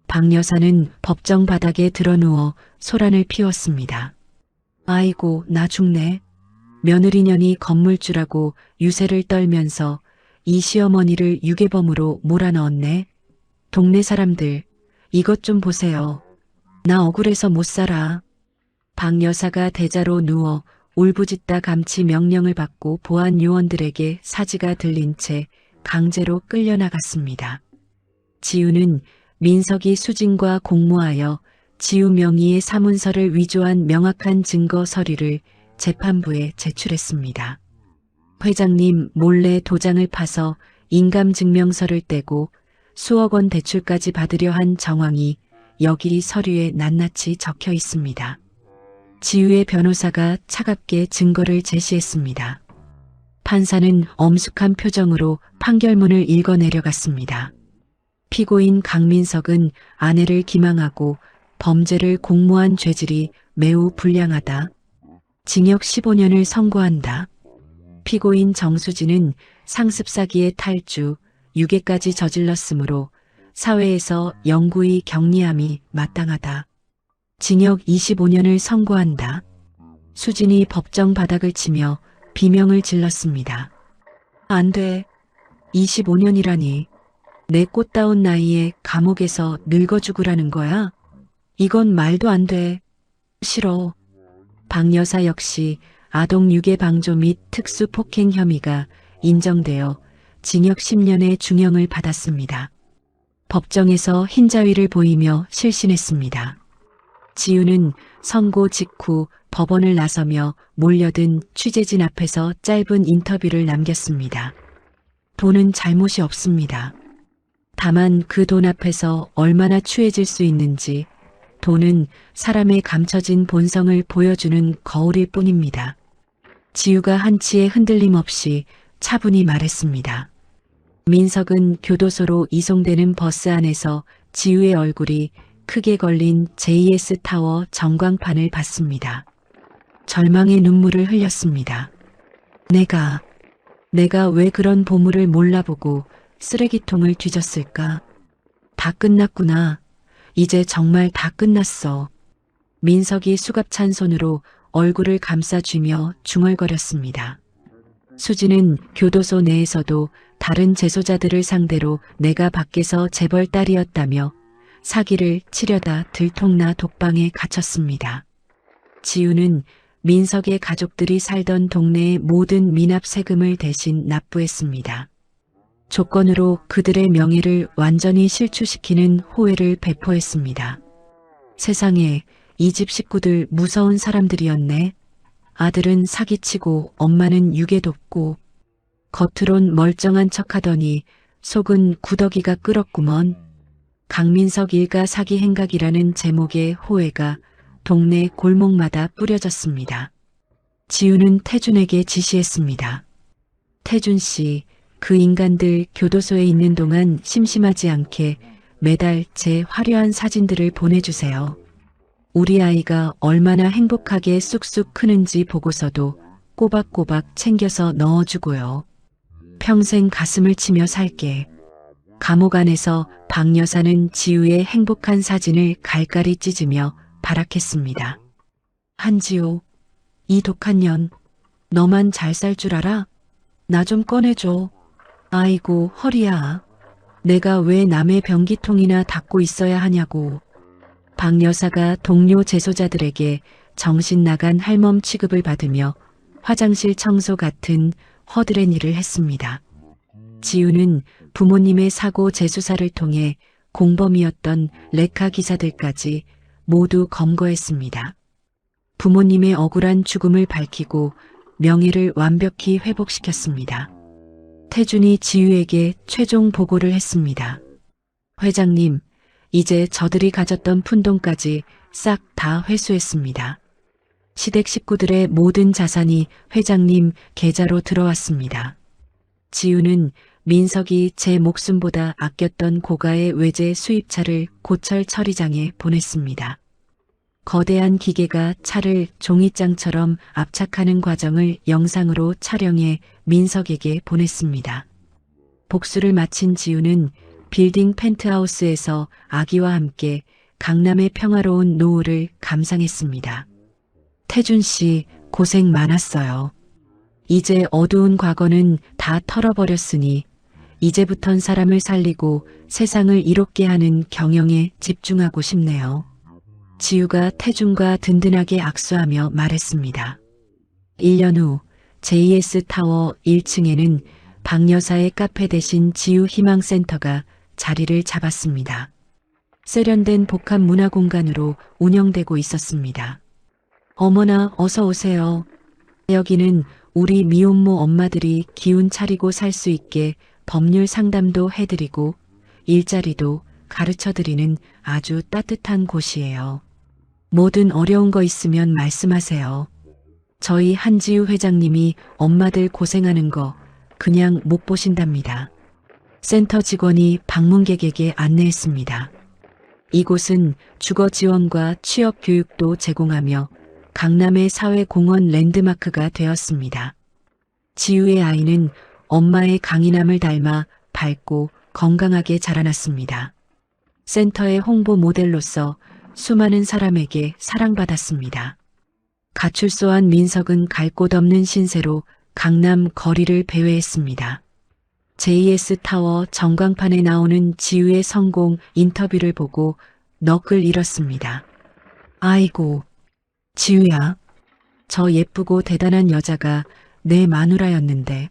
박 여사는 법정 바닥에 드러누워 소란을 피웠습니다. 아이고, 나 죽네. 며느리년이 건물주라고 유세를 떨면서 이 시어머니를 유괴범으로 몰아넣었네. 동네 사람들, 이것 좀 보세요. 나 억울해서 못 살아. 박 여사가 대자로 누워 울부짖다 감치 명령을 받고 보안 요원들에게 사지가 들린 채 강제로 끌려나갔습니다. 지우는 민석이 수진과 공모하여 지우 명의의 사문서를 위조한 명확한 증거 서류를 재판부에 제출했습니다. 회장님 몰래 도장을 파서 인감증명서를 떼고 수억 원 대출까지 받으려 한 정황이 여기 서류에 낱낱이 적혀 있습니다. 지우의 변호사가 차갑게 증거를 제시했습니다. 판사는 엄숙한 표정으로 판결문을 읽어내려갔습니다. 피고인 강민석은 아내를 기망하고 범죄를 공모한 죄질이 매우 불량하다. 징역 15년을 선고한다. 피고인 정수진은 상습사기의 탈주, 유괴까지 저질렀으므로 사회에서 영구히 격리함이 마땅하다. 징역 25년을 선고한다. 수진이 법정 바닥을 치며 비명을 질렀습니다. 안 돼. 25년이라니. 내 꽃다운 나이에 감옥에서 늙어 죽으라는 거야? 이건 말도 안 돼. 싫어. 박 여사 역시 아동 유괴 방조 및 특수 폭행 혐의가 인정되어 징역 10년의 중형을 받았습니다. 법정에서 흰자위를 보이며 실신했습니다. 지우는 선고 직후 법원을 나서며 몰려든 취재진 앞에서 짧은 인터뷰를 남겼습니다. 돈은 잘못이 없습니다. 다만 그 돈 앞에서 얼마나 추해질 수 있는지, 돈은 사람의 감춰진 본성을 보여주는 거울일 뿐입니다. 지우가 한치의 흔들림 없이 차분히 말했습니다. 민석은 교도소로 이송되는 버스 안에서 지우의 얼굴이 크게 걸린 JS타워 전광판을 봤습니다. 절망의 눈물을 흘렸습니다. 내가 왜 그런 보물을 몰라보고 쓰레기통을 뒤졌을까? 다 끝났구나. 이제 정말 다 끝났어. 민석이 수갑찬 손으로 얼굴을 감싸쥐며 중얼거렸습니다. 수지는 교도소 내에서도 다른 재소자들을 상대로 내가 밖에서 재벌 딸이었다며 사기를 치려다 들통나 독방에 갇혔습니다. 지우는 민석의 가족들이 살던 동네의 모든 미납 세금을 대신 납부했습니다. 조건으로 그들의 명예를 완전히 실추시키는 호의를 배포했습니다. 세상에, 이 집 식구들 무서운 사람들이었네. 아들은 사기치고 엄마는 유괴 돕고 겉으론 멀쩡한 척하더니 속은 구더기가 끓었구먼. 강민석 일가 사기 행각이라는 제목의 호해가 동네 골목마다 뿌려졌습니다. 지우는 태준에게 지시했습니다. 태준 씨, 그 인간들 교도소에 있는 동안 심심하지 않게 매달 제 화려한 사진들을 보내주세요. 우리 아이가 얼마나 행복하게 쑥쑥 크는지 보고서도 꼬박꼬박 챙겨서 넣어주고요. 평생 가슴을 치며 살게. 감옥 안에서 박 여사는 지우의 행복한 사진을 갈갈이 찢으며 발악했습니다. 한지우, 이 독한 년, 너만 잘 살 줄 알아? 나 좀 꺼내줘. 아이고 허리야. 내가 왜 남의 변기통이나 닦고 있어야 하냐고. 박 여사가 동료 재소자들에게 정신 나간 할멈 취급을 받으며 화장실 청소 같은 허드렛 일을 했습니다. 지우는 부모님의 사고 재수사를 통해 공범이었던 레카 기사들까지 모두 검거했습니다. 부모님의 억울한 죽음을 밝히고 명예를 완벽히 회복시켰습니다. 태준이 지우에게 최종 보고를 했습니다. 회장님, 이제 저들이 가졌던 푼돈까지 싹 다 회수했습니다. 시댁 식구들의 모든 자산이 회장님 계좌로 들어왔습니다. 지우는 민석이 제 목숨보다 아꼈던 고가의 외제 수입차를 고철 처리장에 보냈습니다. 거대한 기계가 차를 종이장처럼 압착하는 과정을 영상으로 촬영해 민석에게 보냈습니다. 복수를 마친 지우는 빌딩 펜트하우스에서 아기와 함께 강남의 평화로운 노후를 감상했습니다. 태준 씨, 고생 많았어요. 이제 어두운 과거는 다 털어버렸으니 이제부턴 사람을 살리고 세상을 이롭게 하는 경영에 집중하고 싶네요. 지우가 태준과 든든하게 악수하며 말했습니다. 1년 후 JS타워 1층에는 박 여사의 카페 대신 지우 희망센터가 자리를 잡았습니다. 세련된 복합 문화 공간으로 운영되고 있었습니다. 어머나 어서 오세요. 여기는 우리 미혼모 엄마들이 기운 차리고 살 수 있게 법률 상담도 해드리고 일자리도 가르쳐드리는 아주 따뜻한 곳이에요. 뭐든 어려운 거 있으면 말씀하세요. 저희 한지우 회장님이 엄마들 고생하는 거 그냥 못 보신답니다. 센터 직원이 방문객에게 안내했습니다. 이곳은 주거 지원과 취업 교육도 제공하며 강남의 사회공헌 랜드마크가 되었습니다. 지우의 아이는 엄마의 강인함을 닮아 밝고 건강하게 자라났습니다. 센터의 홍보 모델로서 수많은 사람에게 사랑받았습니다. 가출소한 민석은 갈 곳 없는 신세로 강남 거리를 배회했습니다. JS타워 전광판에 나오는 지우의 성공 인터뷰를 보고 넋을 잃었습니다. 아이고, 지우야. 저 예쁘고 대단한 여자가 내 마누라였는데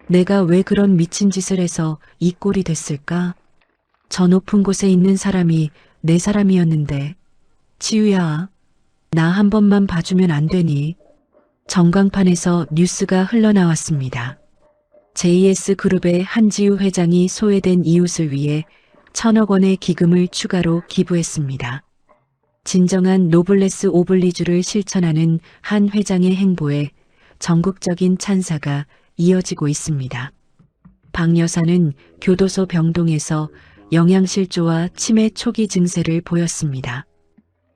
내가 왜 그런 미친 짓을 해서 이 꼴이 됐을까? 저 높은 곳에 있는 사람이 내 사람이었는데 지우야, 나 한 번만 봐주면 안 되니? 전광판에서 뉴스가 흘러나왔습니다. JS그룹의 한지우 회장이 소외된 이웃을 위해 1,000억 원의 기금을 추가로 기부했습니다. 진정한 노블레스 오블리주를 실천하는 한 회장의 행보에 전국적인 찬사가 이어지고 있습니다. 박 여사는 교도소 병동에서 영양실조와 치매 초기 증세를 보였습니다.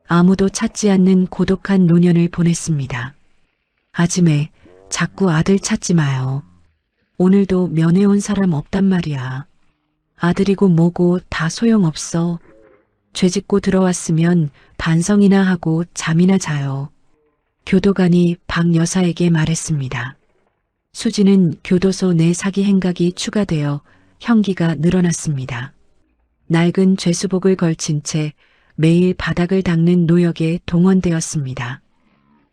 아무도 찾지 않는 고독한 노년을 보냈습니다. 아지매, 자꾸 아들 찾지 마요. 오늘도 면회 온 사람 없단 말이야. 아들이고 뭐고 다 소용없어. 죄짓고 들어왔으면 반성이나 하고 잠이나 자요. 교도관이 박 여사에게 말했습니다. 수지는 교도소 내 사기 행각이 추가되어 형기가 늘어났습니다. 낡은 죄수복을 걸친 채 매일 바닥을 닦는 노역에 동원되었습니다.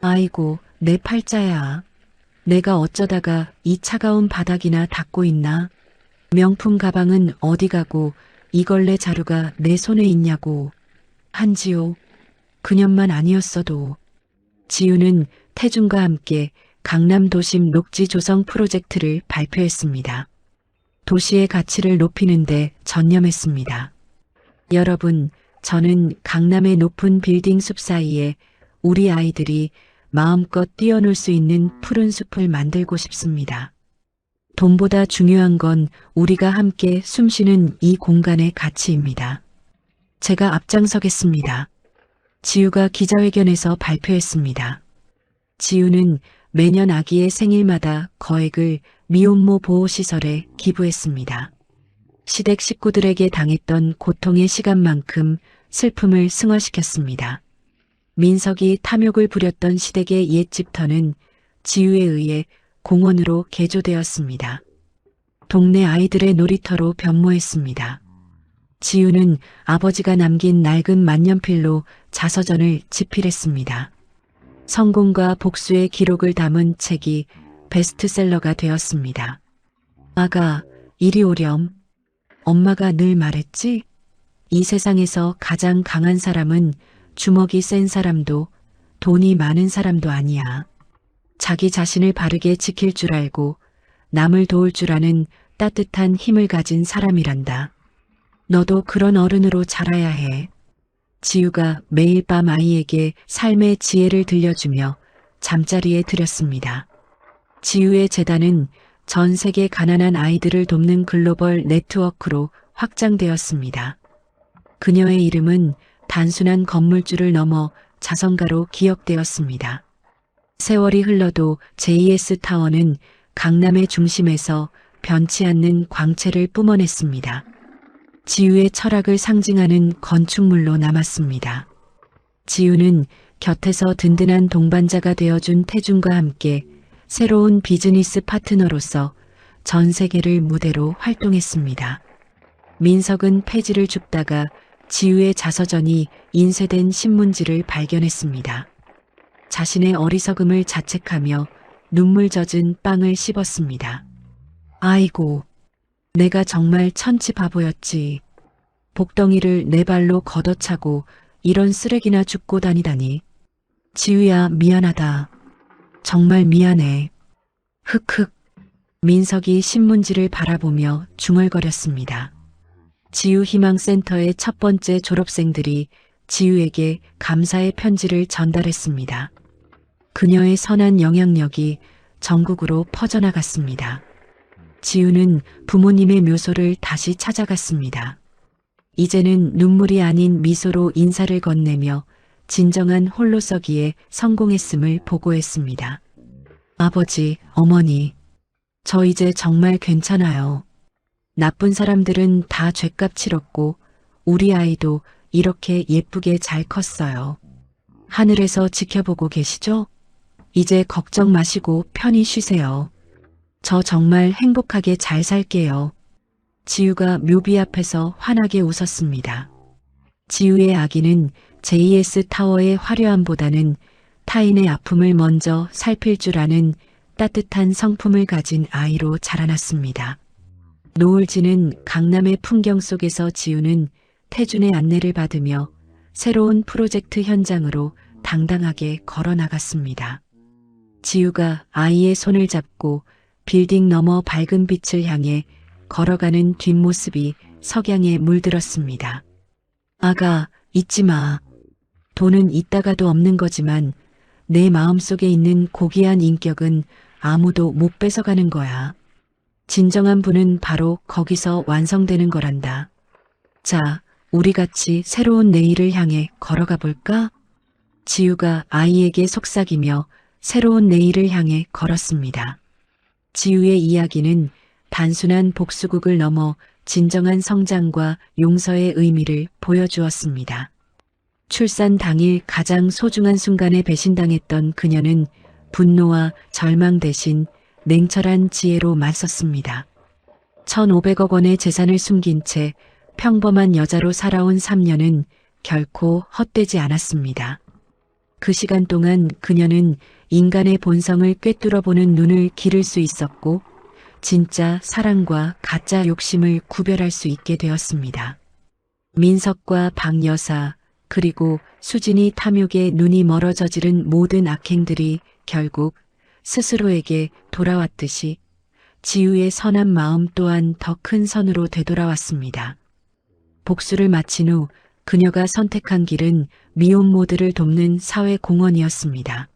아이고, 내 팔자야. 내가 어쩌다가 이 차가운 바닥이나 닦고 있나? 명품 가방은 어디 가고 이걸레 자루가 내 손에 있냐고. 한지호, 그년만 아니었어도. 지우는 태준과 함께 강남 도심 녹지 조성 프로젝트를 발표했습니다. 도시의 가치를 높이는데 전념했습니다. 여러분, 저는 강남의 높은 빌딩 숲 사이에 우리 아이들이 마음껏 뛰어놀 수 있는 푸른 숲을 만들고 싶습니다. 돈보다 중요한 건 우리가 함께 숨쉬는 이 공간의 가치입니다. 제가 앞장서겠습니다. 지우가 기자회견에서 발표했습니다. 지우는 매년 아기의 생일마다 거액을 미혼모 보호시설에 기부했습니다. 시댁 식구들에게 당했던 고통의 시간만큼 슬픔을 승화시켰습니다. 민석이 탐욕을 부렸던 시댁의 옛 집터는 지우에 의해 공원으로 개조되었습니다. 동네 아이들의 놀이터로 변모했습니다. 지우는 아버지가 남긴 낡은 만년필로 자서전을 집필했습니다. 성공과 복수의 기록을 담은 책이 베스트셀러가 되었습니다. 아가, 이리 오렴. 엄마가 늘 말했지? 이 세상에서 가장 강한 사람은 주먹이 센 사람도 돈이 많은 사람도 아니야. 자기 자신을 바르게 지킬 줄 알고 남을 도울 줄 아는 따뜻한 힘을 가진 사람이란다. 너도 그런 어른으로 자라야 해. 지우가 매일 밤 아이에게 삶의 지혜를 들려주며 잠자리에 들였습니다. 지우의 재단은 전 세계 가난한 아이들을 돕는 글로벌 네트워크로 확장되었습니다. 그녀의 이름은 단순한 건물주를 넘어 자선가로 기억되었습니다. 세월이 흘러도 JS 타워는 강남의 중심에서 변치 않는 광채를 뿜어냈습니다. 지우의 철학을 상징하는 건축물로 남았습니다. 지우는 곁에서 든든한 동반자가 되어준 태준과 함께 새로운 비즈니스 파트너로서 전 세계를 무대로 활동했습니다. 민석은 폐지를 줍다가 지우의 자서전이 인쇄된 신문지를 발견했습니다. 자신의 어리석음을 자책하며 눈물 젖은 빵을 씹었습니다. 아이고, 내가 정말 천치 바보였지. 복덩이를 내 발로 걷어차고 이런 쓰레기나 줍고 다니다니. 지우야, 미안하다. 정말 미안해. 흑흑. 민석이 신문지를 바라보며 중얼거렸습니다. 지우희망센터의 첫 번째 졸업생들이 지우에게 감사의 편지를 전달했습니다. 그녀의 선한 영향력이 전국으로 퍼져나갔습니다. 지우는 부모님의 묘소를 다시 찾아갔습니다. 이제는 눈물이 아닌 미소로 인사를 건네며 진정한 홀로서기에 성공했음을 보고했습니다. 아버지, 어머니, 저 이제 정말 괜찮아요. 나쁜 사람들은 다 죗값 치렀고 우리 아이도 이렇게 예쁘게 잘 컸어요. 하늘에서 지켜보고 계시죠? 이제 걱정 마시고 편히 쉬세요. 저 정말 행복하게 잘 살게요. 지우가 묘비 앞에서 환하게 웃었습니다. 지우의 아기는 JS 타워의 화려함보다는 타인의 아픔을 먼저 살필 줄 아는 따뜻한 성품을 가진 아이로 자라났습니다. 노을 지는 강남의 풍경 속에서 지우는 태준의 안내를 받으며 새로운 프로젝트 현장으로 당당하게 걸어 나갔습니다. 지우가 아이의 손을 잡고 빌딩 너머 밝은 빛을 향해 걸어가는 뒷모습이 석양에 물들었습니다. 아가, 잊지 마. 돈은 있다가도 없는 거지만 내 마음속에 있는 고귀한 인격은 아무도 못 뺏어가는 거야. 진정한 부는 바로 거기서 완성되는 거란다. 자, 우리 같이 새로운 내일을 향해 걸어가 볼까? 지우가 아이에게 속삭이며 새로운 내일을 향해 걸었습니다. 지우의 이야기는 단순한 복수극을 넘어 진정한 성장과 용서의 의미를 보여주었습니다. 출산 당일 가장 소중한 순간에 배신당했던 그녀는 분노와 절망 대신 냉철한 지혜로 맞섰습니다. 1,500억 원의 재산을 숨긴 채 평범한 여자로 살아온 3년은 결코 헛되지 않았습니다. 그 시간 동안 그녀는 인간의 본성을 꿰뚫어보는 눈을 기를 수 있었고 진짜 사랑과 가짜 욕심을 구별할 수 있게 되었습니다. 민석과 박 여사 그리고 수진이 탐욕에 눈이 멀어 저지른 모든 악행들이 결국 스스로에게 돌아왔듯이 지우의 선한 마음 또한 더 큰 선으로 되돌아왔습니다. 복수를 마친 후 그녀가 선택한 길은 미혼모들을 돕는 사회 공헌이었습니다.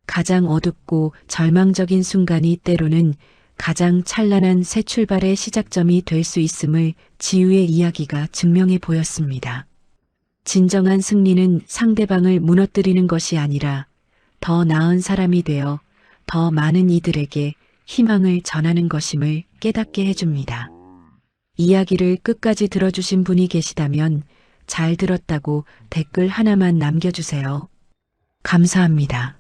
가장 어둡고 절망적인 순간이 때로는 가장 찬란한 새 출발의 시작점이 될 수 있음을 지우의 이야기가 증명해 보였습니다. 진정한 승리는 상대방을 무너뜨리는 것이 아니라 더 나은 사람이 되어 더 많은 이들에게 희망을 전하는 것임을 깨닫게 해줍니다. 이야기를 끝까지 들어주신 분이 계시다면 잘 들었다고 댓글 하나만 남겨주세요. 감사합니다.